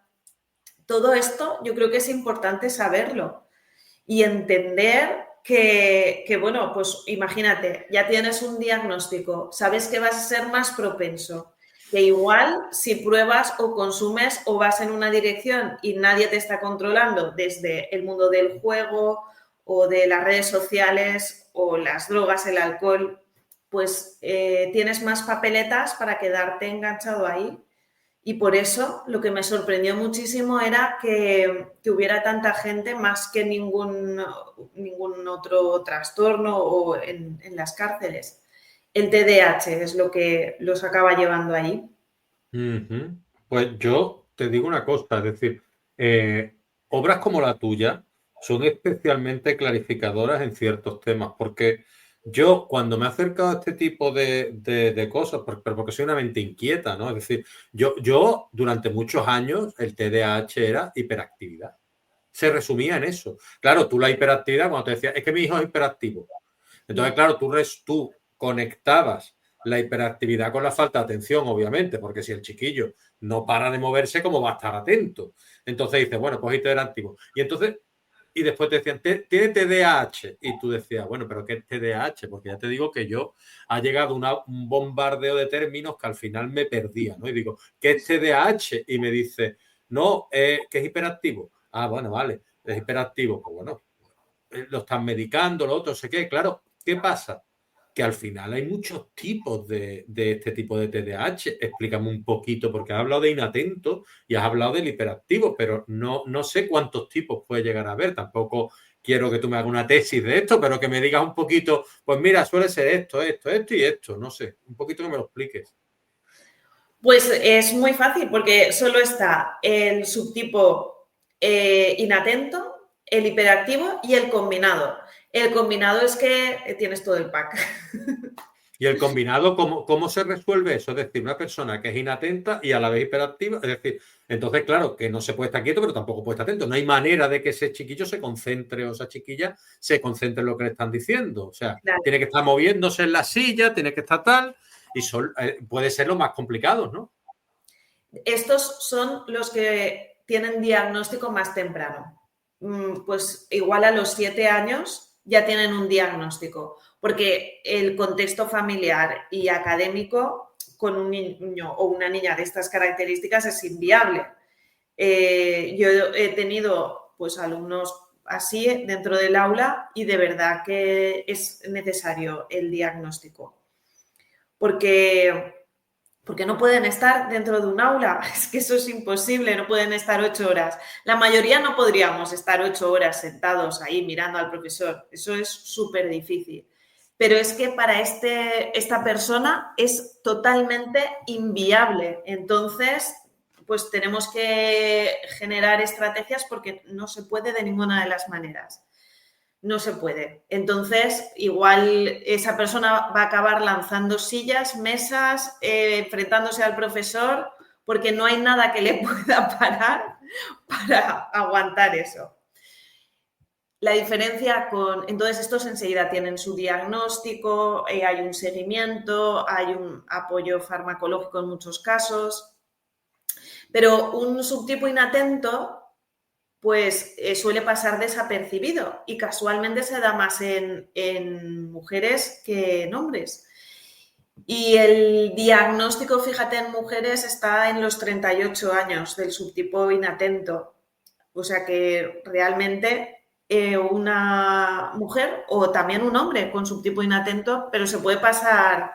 Todo esto yo creo que es importante saberlo y entender bueno, pues imagínate, ya tienes un diagnóstico, sabes que vas a ser más propenso, que igual si pruebas o consumes o vas en una dirección y nadie te está controlando desde el mundo del juego o de las redes sociales o las drogas, el alcohol, pues tienes más papeletas para quedarte enganchado ahí. Y por eso lo que me sorprendió muchísimo era que hubiera tanta gente más que ningún otro trastorno o en las cárceles. El TDAH es lo que los acaba llevando allí. Uh-huh. Pues yo te digo una cosa, es decir, obras como la tuya son especialmente clarificadoras en ciertos temas, porque Yo, cuando me he acercado a este tipo de cosas, pero porque soy una mente inquieta, ¿no? Es decir, yo durante muchos años el TDAH era hiperactividad. Se resumía en eso. Claro, tú la hiperactividad, cuando te decía, es que mi hijo es hiperactivo. Entonces, claro, tú conectabas la hiperactividad con la falta de atención, obviamente, porque si el chiquillo no para de moverse, ¿cómo va a estar atento? Entonces dices, bueno, pues hiperactivo. Y entonces y después te decían, tiene TDAH. Y tú decías, bueno, pero ¿qué es TDAH? Porque ya te digo que yo ha llegado un bombardeo de términos que al final me perdía, ¿no? Y digo, ¿qué es TDAH? Y me dice, no, que es hiperactivo. Ah, bueno, vale, es hiperactivo. Pues bueno, lo están medicando, lo otro, sé qué. Claro, ¿qué pasa? Que al final hay muchos tipos de este tipo de TDAH. Explícame un poquito, porque has hablado de inatento y has hablado del hiperactivo, pero no sé cuántos tipos puede llegar a haber. Tampoco quiero que tú me hagas una tesis de esto, pero que me digas un poquito, pues mira, suele ser esto y esto. No sé, un poquito que me lo expliques. Pues es muy fácil porque solo está el subtipo inatento, el hiperactivo y el combinado. El combinado es que tienes todo el pack. Y el combinado, ¿cómo se resuelve eso? Es decir, una persona que es inatenta y a la vez hiperactiva, es decir, entonces, claro, que no se puede estar quieto, pero tampoco puede estar atento. No hay manera de que ese chiquillo se concentre o esa chiquilla se concentre en lo que le están diciendo. O sea, Claro. tiene que estar moviéndose en la silla, tiene que estar tal, y puede ser lo más complicado, ¿no? Estos son los que tienen diagnóstico más temprano. Pues igual a los 7 años ya tienen un diagnóstico, porque el contexto familiar y académico con un niño o una niña de estas características es inviable. Yo he tenido pues alumnos así dentro del aula y de verdad que es necesario el diagnóstico, porque no pueden estar dentro de un aula. Es que eso es imposible, no pueden estar 8 horas. La mayoría no podríamos estar 8 horas sentados ahí mirando al profesor. Eso es súper difícil. Pero es que para esta persona es totalmente inviable. Entonces, pues tenemos que generar estrategias porque no se puede de ninguna de las maneras. No se puede. Entonces, igual esa persona va a acabar lanzando sillas, mesas, enfrentándose al profesor, porque no hay nada que le pueda parar para aguantar eso. La diferencia con... Entonces, estos enseguida tienen su diagnóstico, hay un seguimiento, hay un apoyo farmacológico en muchos casos, pero un subtipo inatento pues suele pasar desapercibido y casualmente se da más en mujeres que en hombres. Y el diagnóstico, fíjate, en mujeres está en los 38 años del subtipo inatento. O sea que realmente una mujer o también un hombre con subtipo inatento, pero se puede pasar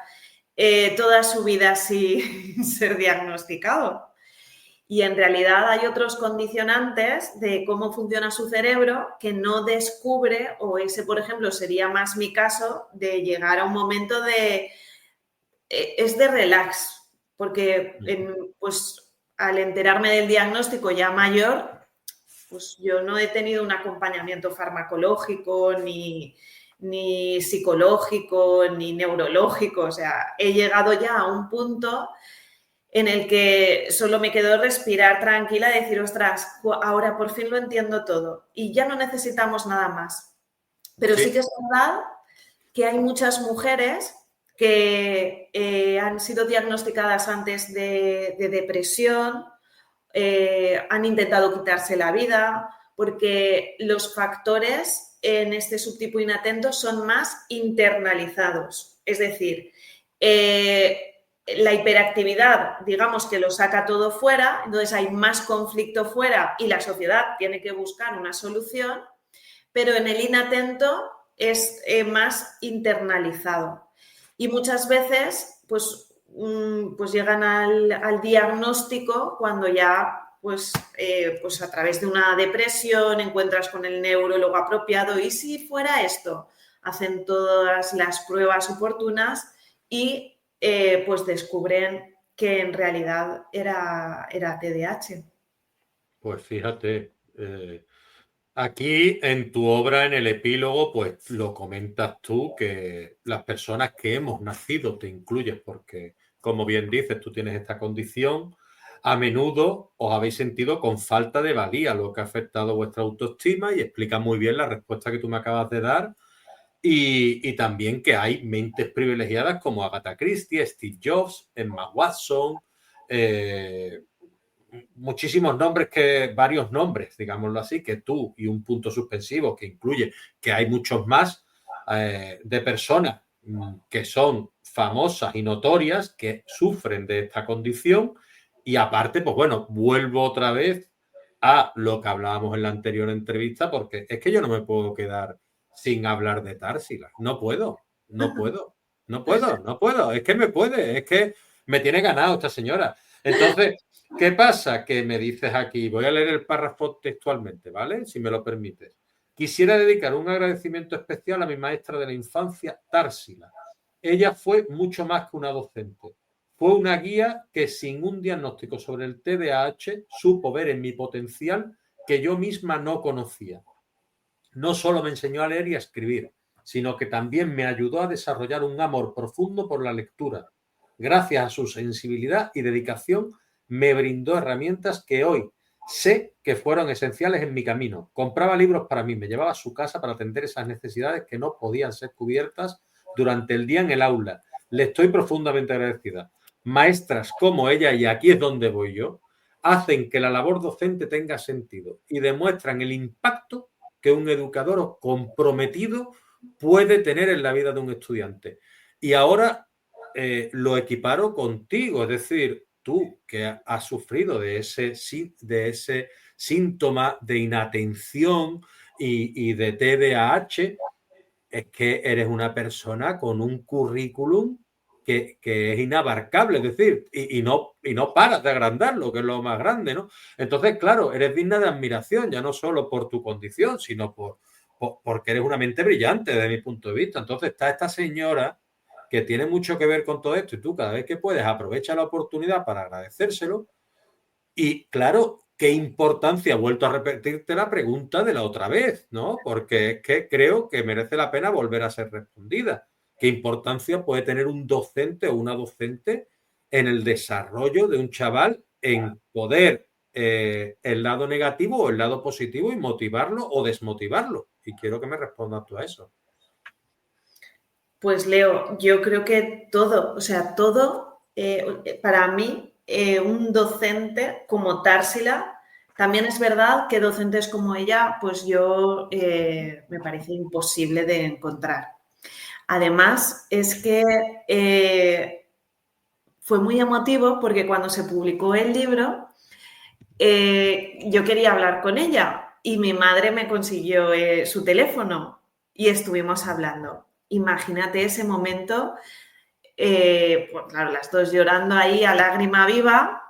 toda su vida sin ser diagnosticado. Y en realidad hay otros condicionantes de cómo funciona su cerebro que no descubre, o ese, por ejemplo, sería más mi caso, de llegar a un momento de... es de relax, porque pues al enterarme del diagnóstico ya mayor, pues yo no he tenido un acompañamiento farmacológico, ni psicológico, ni neurológico, o sea, he llegado ya a un punto en el que solo me quedó respirar tranquila y decir, ostras, ahora por fin lo entiendo todo y ya no necesitamos nada más. Pero sí que Sí, es verdad que hay muchas mujeres que han sido diagnosticadas antes de depresión, han intentado quitarse la vida, porque los factores en este subtipo inatento son más internalizados. Es decir, la hiperactividad, digamos que lo saca todo fuera, entonces hay más conflicto fuera y la sociedad tiene que buscar una solución, pero en el inatento es más internalizado. Y muchas veces, pues llegan al diagnóstico cuando ya, pues a través de una depresión encuentras con el neurólogo apropiado y si fuera esto, hacen todas las pruebas oportunas y pues descubren que en realidad era TDAH. pues fíjate. Aquí en tu obra, en el epílogo, pues lo comentas tú, que las personas que hemos nacido, te incluyes porque, como bien dices, tú tienes esta condición, a menudo os habéis sentido con falta de valía, lo que ha afectado vuestra autoestima, y explica muy bien la respuesta que tú me acabas de dar. Y también que hay mentes privilegiadas como Agatha Christie, Steve Jobs, Emma Watson, muchísimos nombres, varios nombres, digámoslo así, que tú, y un punto suspensivo que incluye que hay muchos más, de personas que son famosas y notorias que sufren de esta condición. Y aparte, pues bueno, vuelvo otra vez a lo que hablábamos en la anterior entrevista, porque es que yo no me puedo quedar sin hablar de Társila. No puedo, no puedo, no puedo, no puedo. Es que me puede, es que me tiene ganado esta señora. Entonces, ¿qué pasa? Que me dices aquí, voy a leer el párrafo textualmente, ¿vale? Si me lo permites. Quisiera dedicar un agradecimiento especial a mi maestra de la infancia, Társila. Ella fue mucho más que una docente. Fue una guía que, sin un diagnóstico sobre el TDAH, supo ver en mi potencial que yo misma no conocía. No solo me enseñó a leer y a escribir, sino que también me ayudó a desarrollar un amor profundo por la lectura. Gracias a su sensibilidad y dedicación, me brindó herramientas que hoy sé que fueron esenciales en mi camino. Compraba libros para mí, me llevaba a su casa para atender esas necesidades que no podían ser cubiertas durante el día en el aula. Le estoy profundamente agradecida. Maestras como ella, y aquí es donde voy yo, hacen que la labor docente tenga sentido y demuestran el impacto que un educador comprometido puede tener en la vida de un estudiante. Y ahora lo equiparo contigo, es decir, tú que has sufrido de ese síntoma de inatención y de TDAH, es que eres una persona con un currículum que es inabarcable, es decir, y no paras de agrandarlo, que es lo más grande, ¿no? Entonces, claro, eres digna de admiración, ya no solo por tu condición, sino porque eres una mente brillante desde mi punto de vista. Entonces está esta señora que tiene mucho que ver con todo esto, y tú cada vez que puedes aprovecha la oportunidad para agradecérselo. Y claro, qué importancia, he vuelto a repetirte la pregunta de la otra vez, ¿no? Porque es que creo que merece la pena volver a ser respondida. ¿Qué importancia puede tener un docente o una docente en el desarrollo de un chaval, en poder el lado negativo o el lado positivo, y motivarlo o desmotivarlo? Y quiero que me respondas tú a eso. Pues Leo, yo creo que todo, o sea, todo, para mí, un docente como Társila, también es verdad que docentes como ella, pues yo me parece imposible de encontrar. Además, es que fue muy emotivo porque cuando se publicó el libro, yo quería hablar con ella y mi madre me consiguió su teléfono y estuvimos hablando. Imagínate ese momento, pues claro, las dos llorando ahí a lágrima viva,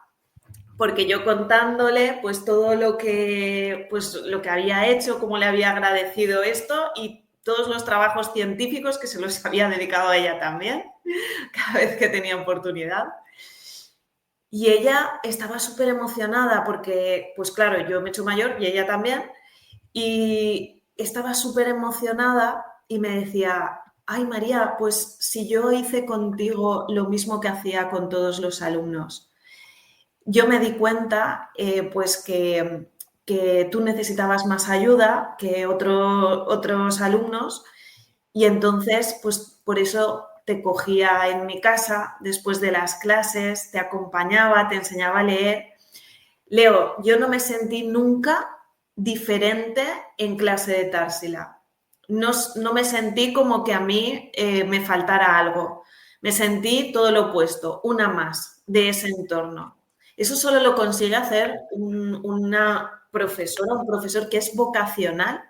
porque yo contándole pues todo pues, lo que había hecho, cómo le había agradecido esto y todos los trabajos científicos que se los había dedicado a ella también, cada vez que tenía oportunidad. Y ella estaba súper emocionada porque, pues claro, yo me he hecho mayor y ella también, y estaba súper emocionada y me decía, ay María, pues si yo hice contigo lo mismo que hacía con todos los alumnos. Yo me di cuenta pues que tú necesitabas más ayuda que otros alumnos y entonces pues por eso te cogía en mi casa después de las clases, te acompañaba, te enseñaba a leer. Leo, yo no me sentí nunca diferente en clase de Társila. No me sentí como que a mí me faltara algo. Me sentí todo lo opuesto, una más de ese entorno. Eso solo lo consigue hacer una profesora, un profesor que es vocacional.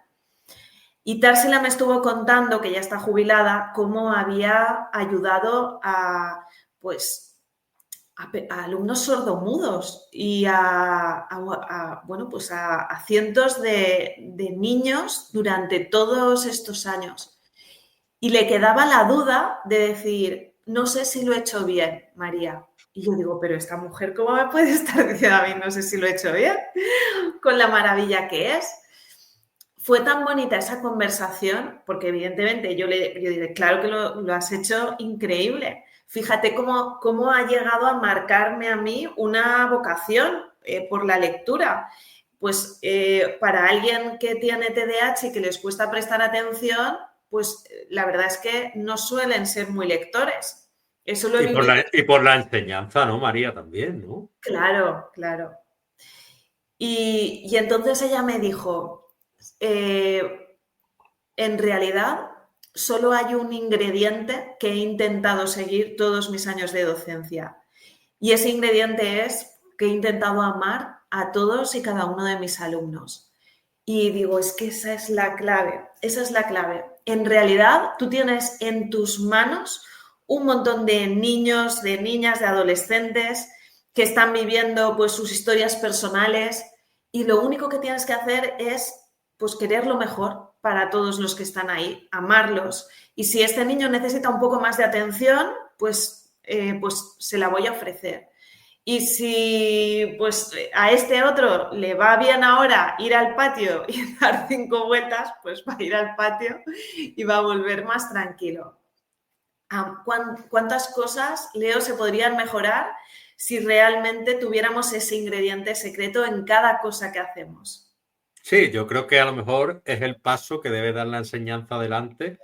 Y Társila me estuvo contando, que ya está jubilada, cómo había ayudado pues, a alumnos sordomudos y bueno, pues a cientos de niños durante todos estos años. Y le quedaba la duda de decir, no sé si lo he hecho bien, María. Y yo digo, pero esta mujer, ¿cómo me puede estar diciendo a mí no sé si lo he hecho bien? Con la maravilla que es. fue tan bonita esa conversación, porque evidentemente yo diré, claro que lo has hecho increíble. Fíjate cómo ha llegado a marcarme a mí una vocación por la lectura. Pues para alguien que tiene TDAH y que les cuesta prestar atención, pues la verdad es que no suelen ser muy lectores. Eso lo he vivido. Y por la enseñanza, ¿no, María? También, ¿no? Claro, claro. Y entonces ella me dijo, en realidad solo hay un ingrediente que he intentado seguir todos mis años de docencia. Y ese ingrediente es que he intentado amar a todos y cada uno de mis alumnos. Y digo, es que esa es la clave, esa es la clave. En realidad, tú tienes en tus manos un montón de niños, de niñas, de adolescentes que están viviendo pues sus historias personales y lo único que tienes que hacer es pues querer lo mejor para todos los que están ahí, amarlos. Y si este niño necesita un poco más de atención, pues se la voy a ofrecer. Y si pues a este otro le va bien ahora ir al patio y dar 5 vueltas, pues va a ir al patio y va a volver más tranquilo. ¿Cuántas cosas, Leo, se podrían mejorar si realmente tuviéramos ese ingrediente secreto en cada cosa que hacemos? Sí, yo creo que a lo mejor es el paso que debe dar la enseñanza adelante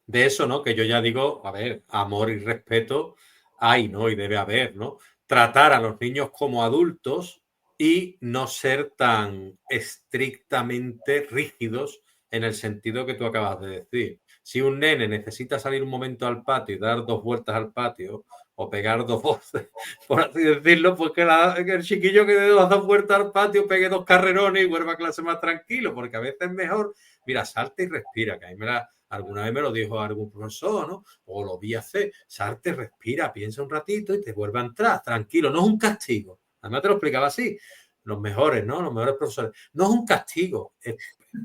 de eso, ¿no? Que yo ya digo, a ver, amor y respeto hay, ¿no? Y debe haber, ¿no? Tratar a los niños como adultos y no ser tan estrictamente rígidos en el sentido que tú acabas de decir. Si un nene necesita salir un momento al patio y dar 2 vueltas al patio o pegar 2 voces, por así decirlo, pues que el chiquillo que dé 2 vueltas al patio pegue 2 carrerones y vuelva a clase más tranquilo, porque a veces es mejor, mira, salta y respira, que a mí alguna vez me lo dijo algún profesor, ¿no? O lo vi hacer, salte, respira, piensa un ratito y te vuelve a entrar, tranquilo, no es un castigo. Además te lo explicaba así, los mejores, ¿no? Los mejores profesores. No es un castigo, es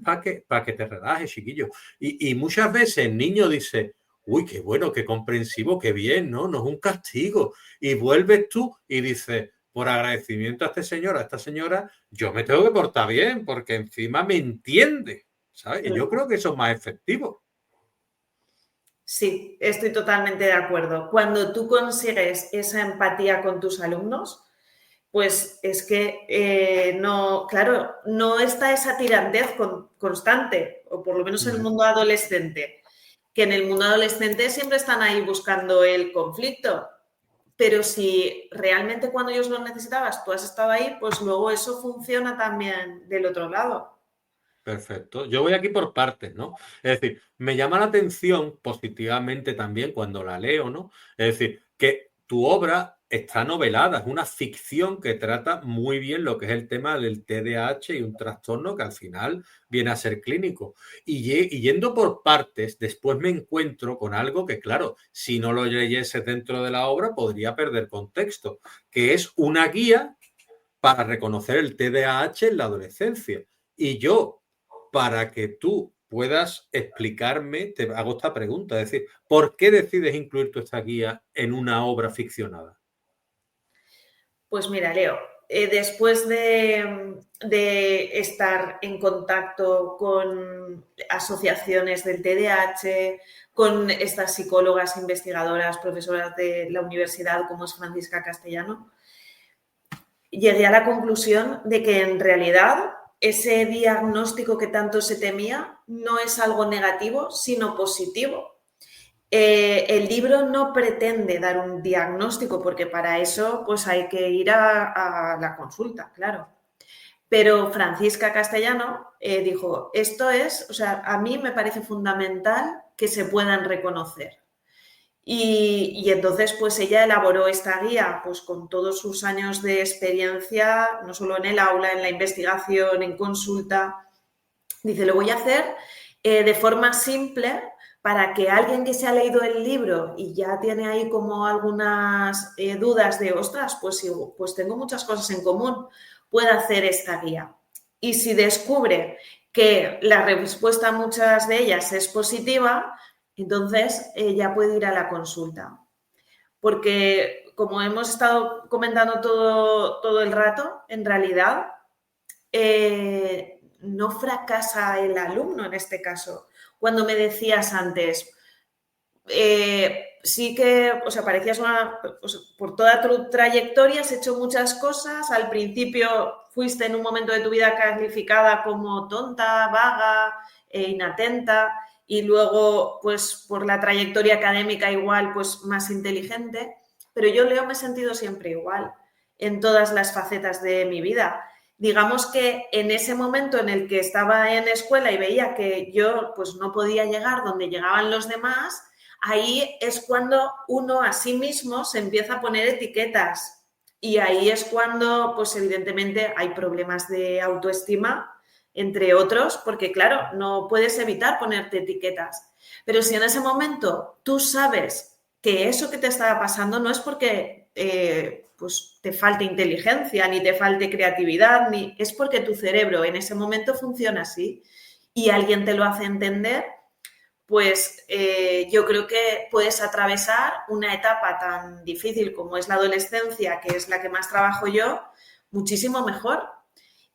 para que te relajes, chiquillo. Y muchas veces el niño dice, uy, qué bueno, qué comprensivo, qué bien, ¿no? No es un castigo. Y vuelves tú y dices, por agradecimiento a este señor, a esta señora, yo me tengo que portar bien porque encima me entiende, ¿sabes? Y yo creo que eso es más efectivo. Sí, estoy totalmente de acuerdo. Cuando tú consigues esa empatía con tus alumnos, pues es que no, claro, no está esa tirantez constante, o por lo menos en el mundo adolescente, que en el mundo adolescente siempre están ahí buscando el conflicto, pero si realmente cuando ellos lo necesitabas tú has estado ahí, pues luego eso funciona también del otro lado. Perfecto. Yo voy aquí por partes, ¿no? Es decir, me llama la atención positivamente también cuando la leo, ¿no? Es decir, que tu obra está novelada, es una ficción que trata muy bien lo que es el tema del TDAH y un trastorno que al final viene a ser clínico. Y yendo por partes, después me encuentro con algo que, claro, si no lo leyese dentro de la obra podría perder contexto, que es una guía para reconocer el TDAH en la adolescencia. Y yo, para que tú puedas explicarme, te hago esta pregunta, es decir, ¿por qué decides incluir tú esta guía en una obra ficcionada? Pues mira, Leo, después de estar en contacto con asociaciones del TDAH, con estas psicólogas, investigadoras, profesoras de la universidad como es Francisca Castellano, llegué a la conclusión de que en realidad ese diagnóstico que tanto se temía no es algo negativo, sino positivo. El libro no pretende dar un diagnóstico porque para eso pues hay que ir a la consulta, claro. Pero Francisca Castellano dijo, esto es, o sea, a mí me parece fundamental que se puedan reconocer. Y entonces pues ella elaboró esta guía pues con todos sus años de experiencia, no solo en el aula, en la investigación, en consulta. Dice, lo voy a hacer de forma simple para que alguien que se ha leído el libro y ya tiene ahí como algunas dudas de, ostras, pues tengo muchas cosas en común, pueda hacer esta guía. Y si descubre que la respuesta a muchas de ellas es positiva, entonces ya puede ir a la consulta. Porque como hemos estado comentando todo el rato, en realidad no fracasa el alumno en este caso. Cuando me decías antes, sí que, o sea, parecías por toda tu trayectoria has hecho muchas cosas. Al principio fuiste en un momento de tu vida calificada como tonta, vaga, inatenta, y luego, pues, por la trayectoria académica igual, pues, más inteligente. Pero yo, Leo, me he sentido siempre igual en todas las facetas de mi vida. Digamos que en ese momento en el que estaba en escuela y veía que yo, pues, no podía llegar donde llegaban los demás, ahí es cuando uno a sí mismo se empieza a poner etiquetas, y ahí es cuando, pues evidentemente, hay problemas de autoestima, entre otros, porque claro, no puedes evitar ponerte etiquetas. Pero si en ese momento tú sabes que eso que te estaba pasando no es porque pues te falte inteligencia, ni te falte creatividad, ni es porque tu cerebro en ese momento funciona así y alguien te lo hace entender, pues yo creo que puedes atravesar una etapa tan difícil como es la adolescencia, que es la que más trabajo yo, muchísimo mejor.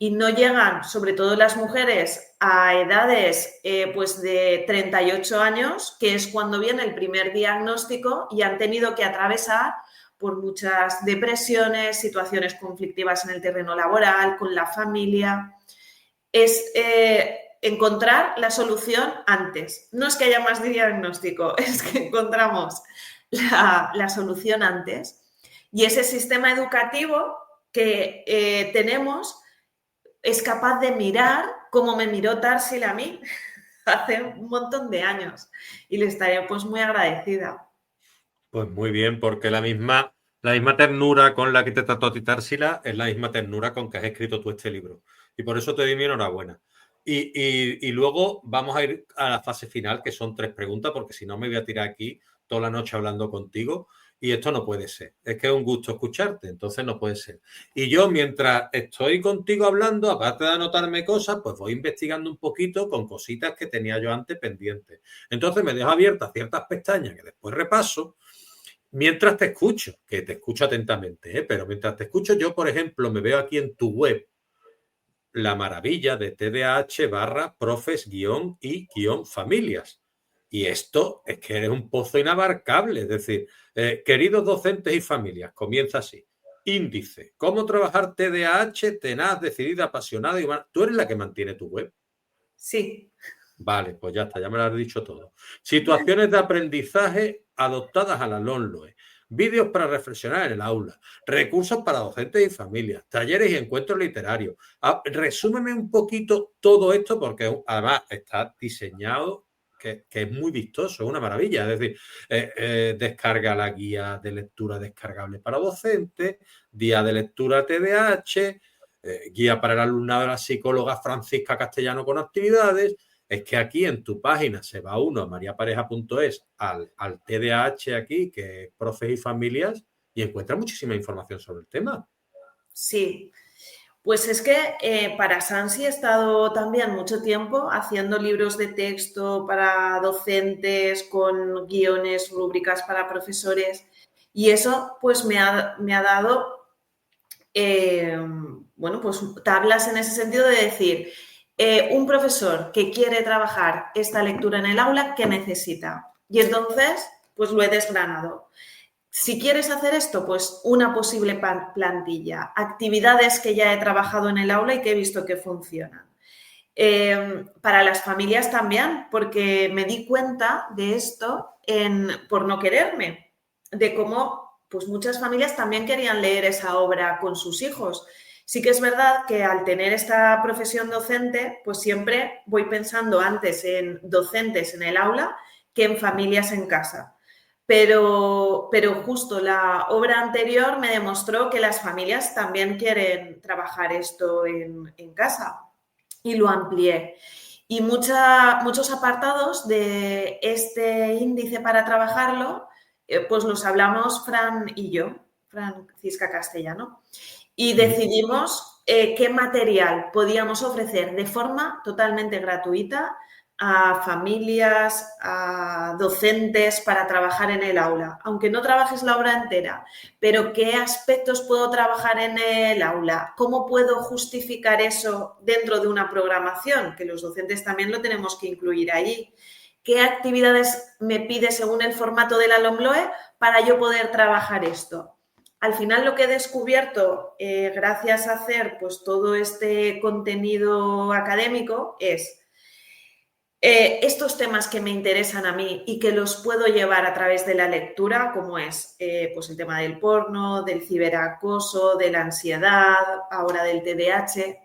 Y no llegan, sobre todo las mujeres, a edades pues de 38 años, que es cuando viene el primer diagnóstico, y han tenido que atravesar por muchas depresiones, situaciones conflictivas en el terreno laboral, con la familia. Es encontrar la solución antes. No es que haya más diagnóstico, es que encontramos la solución antes. Y ese sistema educativo que tenemos es capaz de mirar como me miró Tarsil a mí hace un montón de años, y le estaría pues muy agradecida. Pues muy bien, porque la misma ternura con la que te trató a ti Társila es la misma ternura con que has escrito tú este libro. Y por eso te doy mi enhorabuena. Y luego vamos a ir a la fase final, que son 3 preguntas, porque si no me voy a tirar aquí toda la noche hablando contigo. Y esto no puede ser. Es que es un gusto escucharte, entonces no puede ser. Y yo, mientras estoy contigo hablando, aparte de anotarme cosas, pues voy investigando un poquito con cositas que tenía yo antes pendientes. Entonces me dejo abiertas ciertas pestañas que después repaso mientras te escucho, que te escucho atentamente, ¿eh? Pero mientras te escucho, yo, por ejemplo, me veo aquí en tu web la maravilla de TDAH/profes-y-familias. Y esto es que eres un pozo inabarcable. Es decir, queridos docentes y familias, comienza así. Índice, ¿cómo trabajar TDAH tenaz, decidida, apasionada? Tú eres la que mantiene tu web. Sí. Vale, pues ya está, ya me lo has dicho todo. Situaciones de aprendizaje adoptadas a la LOMLOE. Vídeos para reflexionar en el aula. Recursos para docentes y familias. Talleres y encuentros literarios. Resúmeme un poquito todo esto porque además está diseñado que es muy vistoso, es una maravilla. Es decir, descarga la guía de lectura descargable para docentes, guía de lectura TDAH, guía para el alumnado de la psicóloga Francisca Castellano con actividades. Es que aquí en tu página se va uno a mariapareja.es al TDAH aquí, que es profes y familias, y encuentra muchísima información sobre el tema. Sí, pues es que para Sansi he estado también mucho tiempo haciendo libros de texto para docentes, con guiones, rúbricas para profesores, y eso pues me ha dado, bueno, pues tablas en ese sentido de decir, un profesor que quiere trabajar esta lectura en el aula, ¿qué necesita? Y entonces, pues lo he desgranado. Si quieres hacer esto, pues una posible plantilla, actividades que ya he trabajado en el aula y que he visto que funcionan. Para las familias también, porque me di cuenta de esto por no quererme, de cómo pues muchas familias también querían leer esa obra con sus hijos. Sí que es verdad que al tener esta profesión docente, pues siempre voy pensando antes en docentes en el aula que en familias en casa. Pero justo la obra anterior me demostró que las familias también quieren trabajar esto en casa, y lo amplié. Y muchos apartados de este índice para trabajarlo, pues los hablamos Fran y yo, Francisca Castellano, y decidimos qué material podíamos ofrecer de forma totalmente gratuita a familias, a docentes para trabajar en el aula. Aunque no trabajes la obra entera, pero ¿qué aspectos puedo trabajar en el aula? ¿Cómo puedo justificar eso dentro de una programación? Que los docentes también lo tenemos que incluir allí. ¿Qué actividades me pide según el formato de la LOMLOE para yo poder trabajar esto? Al final lo que he descubierto, gracias a hacer pues, todo este contenido académico, es estos temas que me interesan a mí y que los puedo llevar a través de la lectura, como es pues el tema del porno, del ciberacoso, de la ansiedad, ahora del TDAH,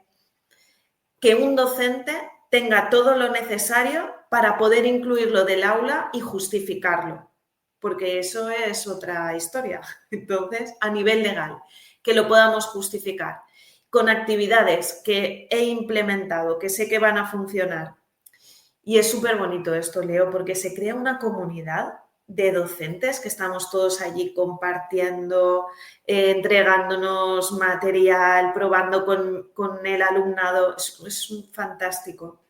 que un docente tenga todo lo necesario para poder incluirlo del aula y justificarlo, porque eso es otra historia. Entonces, a nivel legal, que lo podamos justificar con actividades que he implementado, que sé que van a funcionar. Y es súper bonito esto, Leo, porque se crea una comunidad de docentes que estamos todos allí compartiendo, entregándonos material, probando con el alumnado. Es fantástico.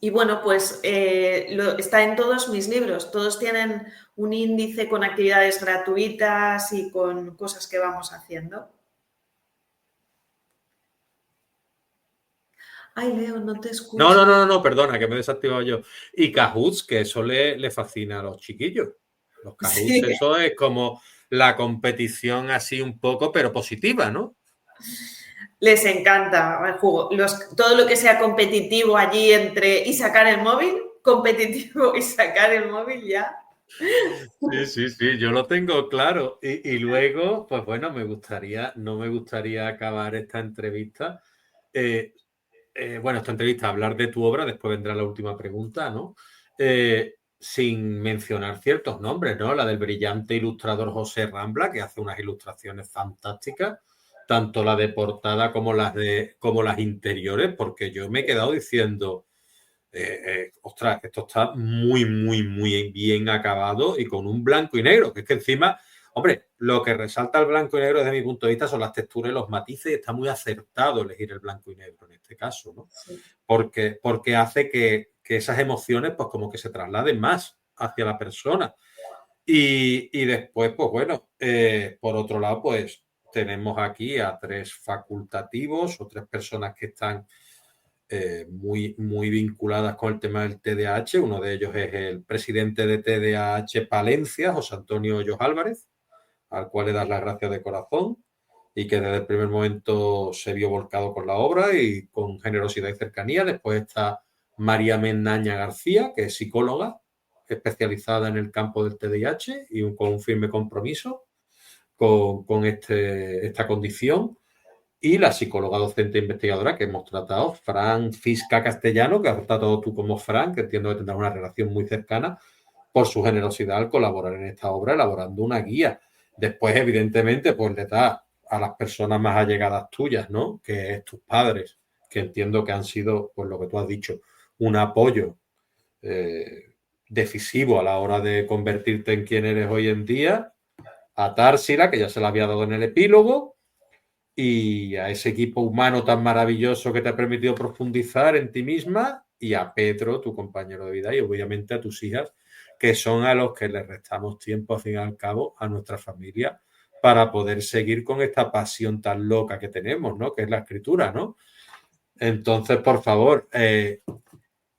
Y bueno, pues está en todos mis libros. Todos tienen un índice con actividades gratuitas y con cosas que vamos haciendo. Ay, Leo, no te escucho. No, perdona, que me he desactivado yo. Y Cahoots, que eso le fascina a los chiquillos. Los Cahoots, Sí. eso es como la competición así un poco, pero positiva, ¿no? Les encanta el juego. Todo lo que sea competitivo allí y sacar el móvil, competitivo y sacar el móvil ya. Sí, yo lo tengo claro. Y luego, pues bueno, no me gustaría acabar esta entrevista. Esta entrevista, hablar de tu obra, después vendrá la última pregunta, ¿no? Sin mencionar ciertos nombres, ¿no? La del brillante ilustrador José Rambla, que hace unas ilustraciones fantásticas, tanto la de portada como como las interiores, porque yo me he quedado diciendo, ostras, esto está muy bien acabado y con un blanco y negro, que es que encima, hombre, lo que resalta el blanco y negro desde mi punto de vista son las texturas y los matices, y está muy acertado elegir el blanco y negro en este caso, ¿no? Sí. Porque hace que esas emociones pues como que se trasladen más hacia la persona. Y después, pues bueno, por otro lado, pues tenemos aquí a 3 facultativos o 3 personas que están muy vinculadas con el tema del TDAH. Uno de ellos es el presidente de TDAH Palencia, José Antonio Hoyos Álvarez, al cual le das las gracias de corazón y que desde el primer momento se vio volcado con la obra y con generosidad y cercanía. Después está María Mendaña García, que es psicóloga especializada en el campo del TDAH y con un firme compromiso con esta condición. Y la psicóloga docente e investigadora que hemos tratado, Francisca Castellano, que has tratado tú como Fran, que entiendo que tendrás una relación muy cercana, por su generosidad al colaborar en esta obra, elaborando una guía. Después, evidentemente, pues le da a las personas más allegadas tuyas, ¿no? Que es tus padres, que entiendo que han sido, pues lo que tú has dicho, un apoyo decisivo a la hora de convertirte en quien eres hoy en día, a Társila, que ya se la había dado en el epílogo, y a ese equipo humano tan maravilloso que te ha permitido profundizar en ti misma, y a Pedro, tu compañero de vida, y obviamente a tus hijas, que son a los que les restamos tiempo, al fin y al cabo, a nuestra familia, para poder seguir con esta pasión tan loca que tenemos, ¿no? Que es la escritura, ¿no? Entonces, por favor,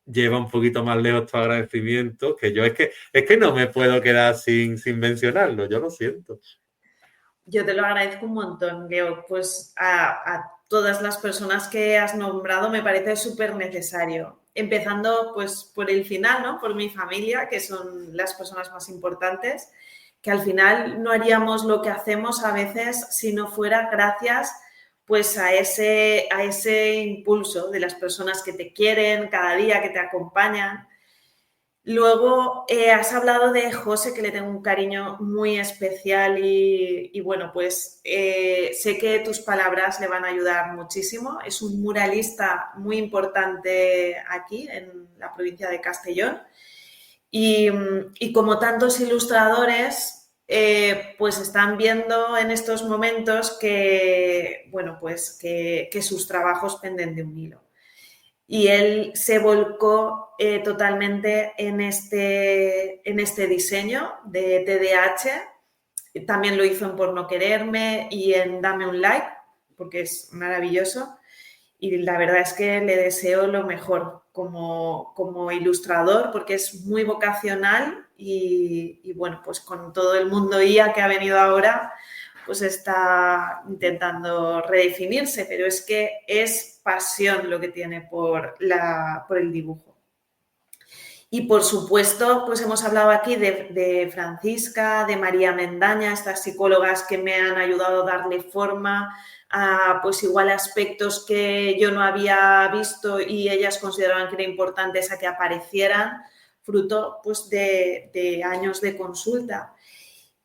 lleva un poquito más lejos tu agradecimiento, que yo es que no me puedo quedar sin mencionarlo, yo lo siento. Yo te lo agradezco un montón, Leo. Pues a todas las personas que has nombrado me parece súper necesario. Empezando pues por el final, ¿no? Por mi familia, que son las personas más importantes, que al final no haríamos lo que hacemos a veces si no fuera gracias pues a ese impulso de las personas que te quieren cada día, que te acompañan. Luego has hablado de José, que le tengo un cariño muy especial y bueno, pues sé que tus palabras le van a ayudar muchísimo. Es un muralista muy importante aquí en la provincia de Castellón y como tantos ilustradores, pues están viendo en estos momentos que, bueno, pues que sus trabajos penden de un hilo. Y él se volcó totalmente en este diseño de TDAH. También lo hizo en Por no quererme y en Dame un like, porque es maravilloso. Y la verdad es que le deseo lo mejor como ilustrador, porque es muy vocacional y bueno, pues con todo el mundo IA que ha venido ahora, pues está intentando redefinirse, pero es que es pasión lo que tiene por el dibujo. Y por supuesto, pues hemos hablado aquí de Francisca, de María Mendaña, estas psicólogas que me han ayudado a darle forma a, pues igual, aspectos que yo no había visto y ellas consideraban que era importante a que aparecieran, fruto pues de años de consulta.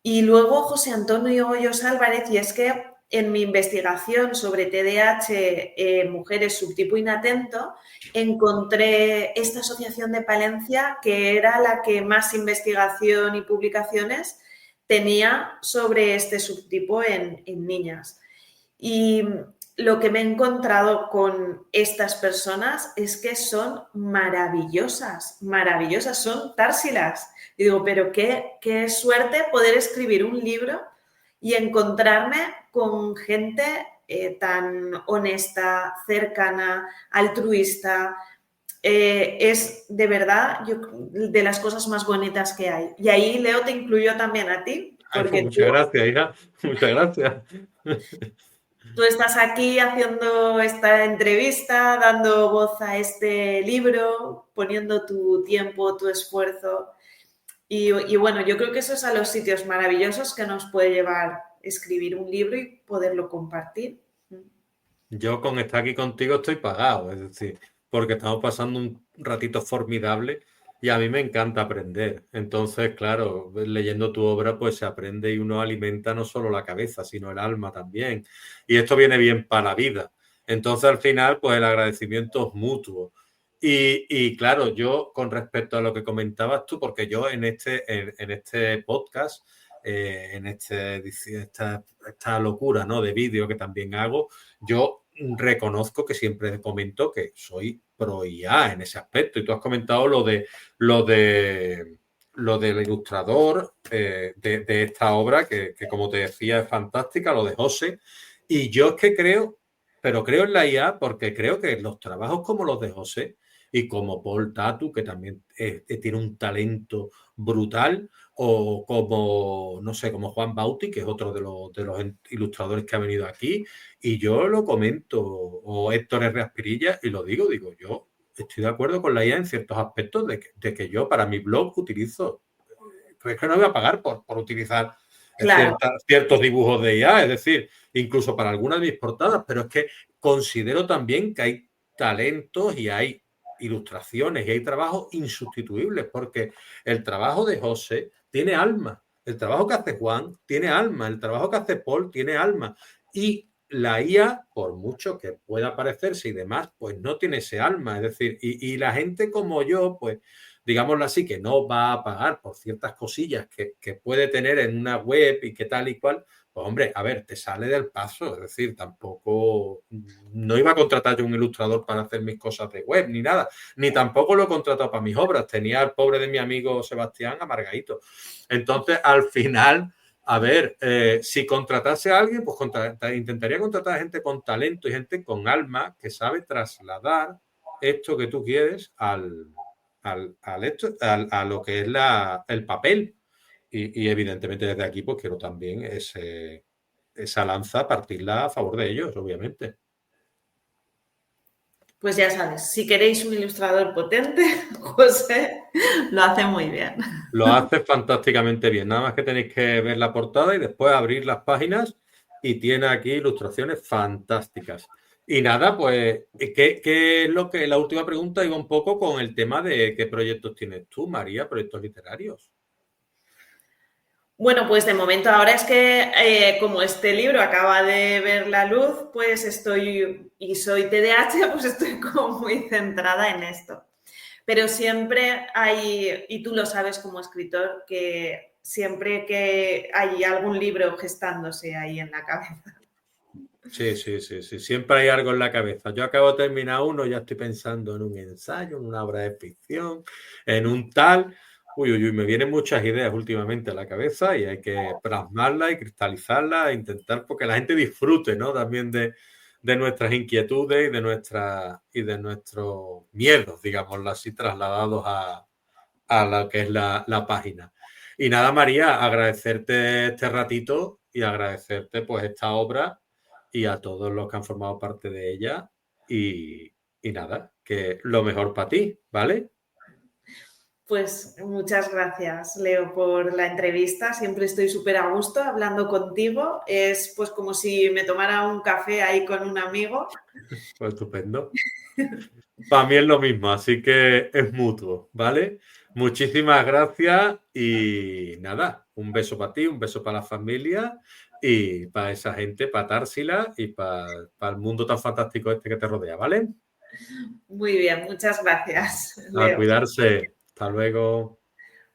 Y luego José Antonio Hoyos Álvarez, y es que en mi investigación sobre TDAH, mujeres subtipo inatento, encontré esta asociación de Palencia que era la que más investigación y publicaciones tenía sobre este subtipo en niñas. Y lo que me he encontrado con estas personas es que son maravillosas, maravillosas, son társilas. Y digo, pero qué suerte poder escribir un libro y encontrarme con gente tan honesta, cercana, altruista. Es de verdad de las cosas más bonitas que hay. Y ahí, Leo, te incluyo también a ti, Ay, pues porque muchas gracias, hija. Muchas gracias. tú estás aquí haciendo esta entrevista, dando voz a este libro, poniendo tu tiempo, tu esfuerzo. Y bueno, yo creo que eso es a los sitios maravillosos que nos puede llevar escribir un libro y poderlo compartir. Yo con estar aquí contigo estoy pagado, es decir, porque estamos pasando un ratito formidable y a mí me encanta aprender. Entonces, claro, leyendo tu obra, pues se aprende y uno alimenta no solo la cabeza, sino el alma también. Y esto viene bien para la vida. Entonces, al final, pues el agradecimiento es mutuo. Y claro, yo con respecto a lo que comentabas tú, porque yo en este podcast, esta locura, ¿no?, de vídeo que también hago, yo reconozco que siempre comento que soy pro IA en ese aspecto. Y tú has comentado lo del ilustrador de esta obra, que como te decía es fantástica, lo de José. Y yo es que creo, pero creo en la IA porque creo que los trabajos como los de José y como Paul Tatu, que también tiene un talento brutal, o como, no sé, como Juan Bauti, que es otro de los ilustradores que ha venido aquí, y yo lo comento, o Héctor R. Aspirilla, y lo digo, yo estoy de acuerdo con la IA en ciertos aspectos de que yo para mi blog utilizo, pues es que no voy a pagar por utilizar Claro. ciertos dibujos de IA, es decir, incluso para algunas de mis portadas, pero es que considero también que hay talentos y hay ilustraciones y hay trabajos insustituibles, porque el trabajo de José tiene alma, el trabajo que hace Juan tiene alma, el trabajo que hace Paul tiene alma, y la IA, por mucho que pueda parecerse y demás, pues no tiene ese alma, es decir, y la gente como yo, pues digámoslo así, que no va a pagar por ciertas cosillas que puede tener en una web y que tal y cual, pues hombre, a ver, te sale del paso, es decir, tampoco, no iba a contratar yo un ilustrador para hacer mis cosas de web, ni nada, ni tampoco lo he contratado para mis obras, tenía al pobre de mi amigo Sebastián amargadito. Entonces, al final, a ver, si contratase a alguien, pues intentaría contratar a gente con talento y gente con alma que sabe trasladar esto que tú quieres a lo que es el papel. Y evidentemente desde aquí pues quiero también esa lanza partirla a favor de ellos, obviamente. Pues ya sabes, si queréis un ilustrador potente, José lo hace muy bien. Lo hace fantásticamente bien. Nada más que tenéis que ver la portada y después abrir las páginas y tiene aquí ilustraciones fantásticas. Y nada, pues, ¿qué es lo que la última pregunta iba un poco con el tema de qué proyectos tienes tú, María? ¿Proyectos literarios? Bueno, pues de momento ahora es que como este libro acaba de ver la luz, pues soy TDAH, pues estoy como muy centrada en esto. Pero siempre hay, y tú lo sabes como escritor, que siempre que hay algún libro gestándose ahí en la cabeza. Sí, sí, sí, sí. Siempre hay algo en la cabeza. Yo acabo de terminar uno, ya estoy pensando en un ensayo, en una obra de ficción, en un tal. Uy, uy, uy, me vienen muchas ideas últimamente a la cabeza y hay que plasmarlas y cristalizarlas e intentar porque la gente disfrute, ¿no? También de nuestras inquietudes y de nuestros miedos, digámoslo así, trasladados a lo que es la página. Y nada, María, agradecerte este ratito y agradecerte pues esta obra y a todos los que han formado parte de ella y nada, que lo mejor para ti, ¿vale? Pues muchas gracias, Leo, por la entrevista. Siempre estoy súper a gusto hablando contigo. Es pues como si me tomara un café ahí con un amigo. Pues estupendo. Para mí es lo mismo, así que es mutuo, ¿vale? Muchísimas gracias y nada, un beso para ti, un beso para la familia y para esa gente, para Társila y para el mundo tan fantástico este que te rodea, ¿vale? Muy bien, muchas gracias, A Leo. cuidarse. Hasta luego.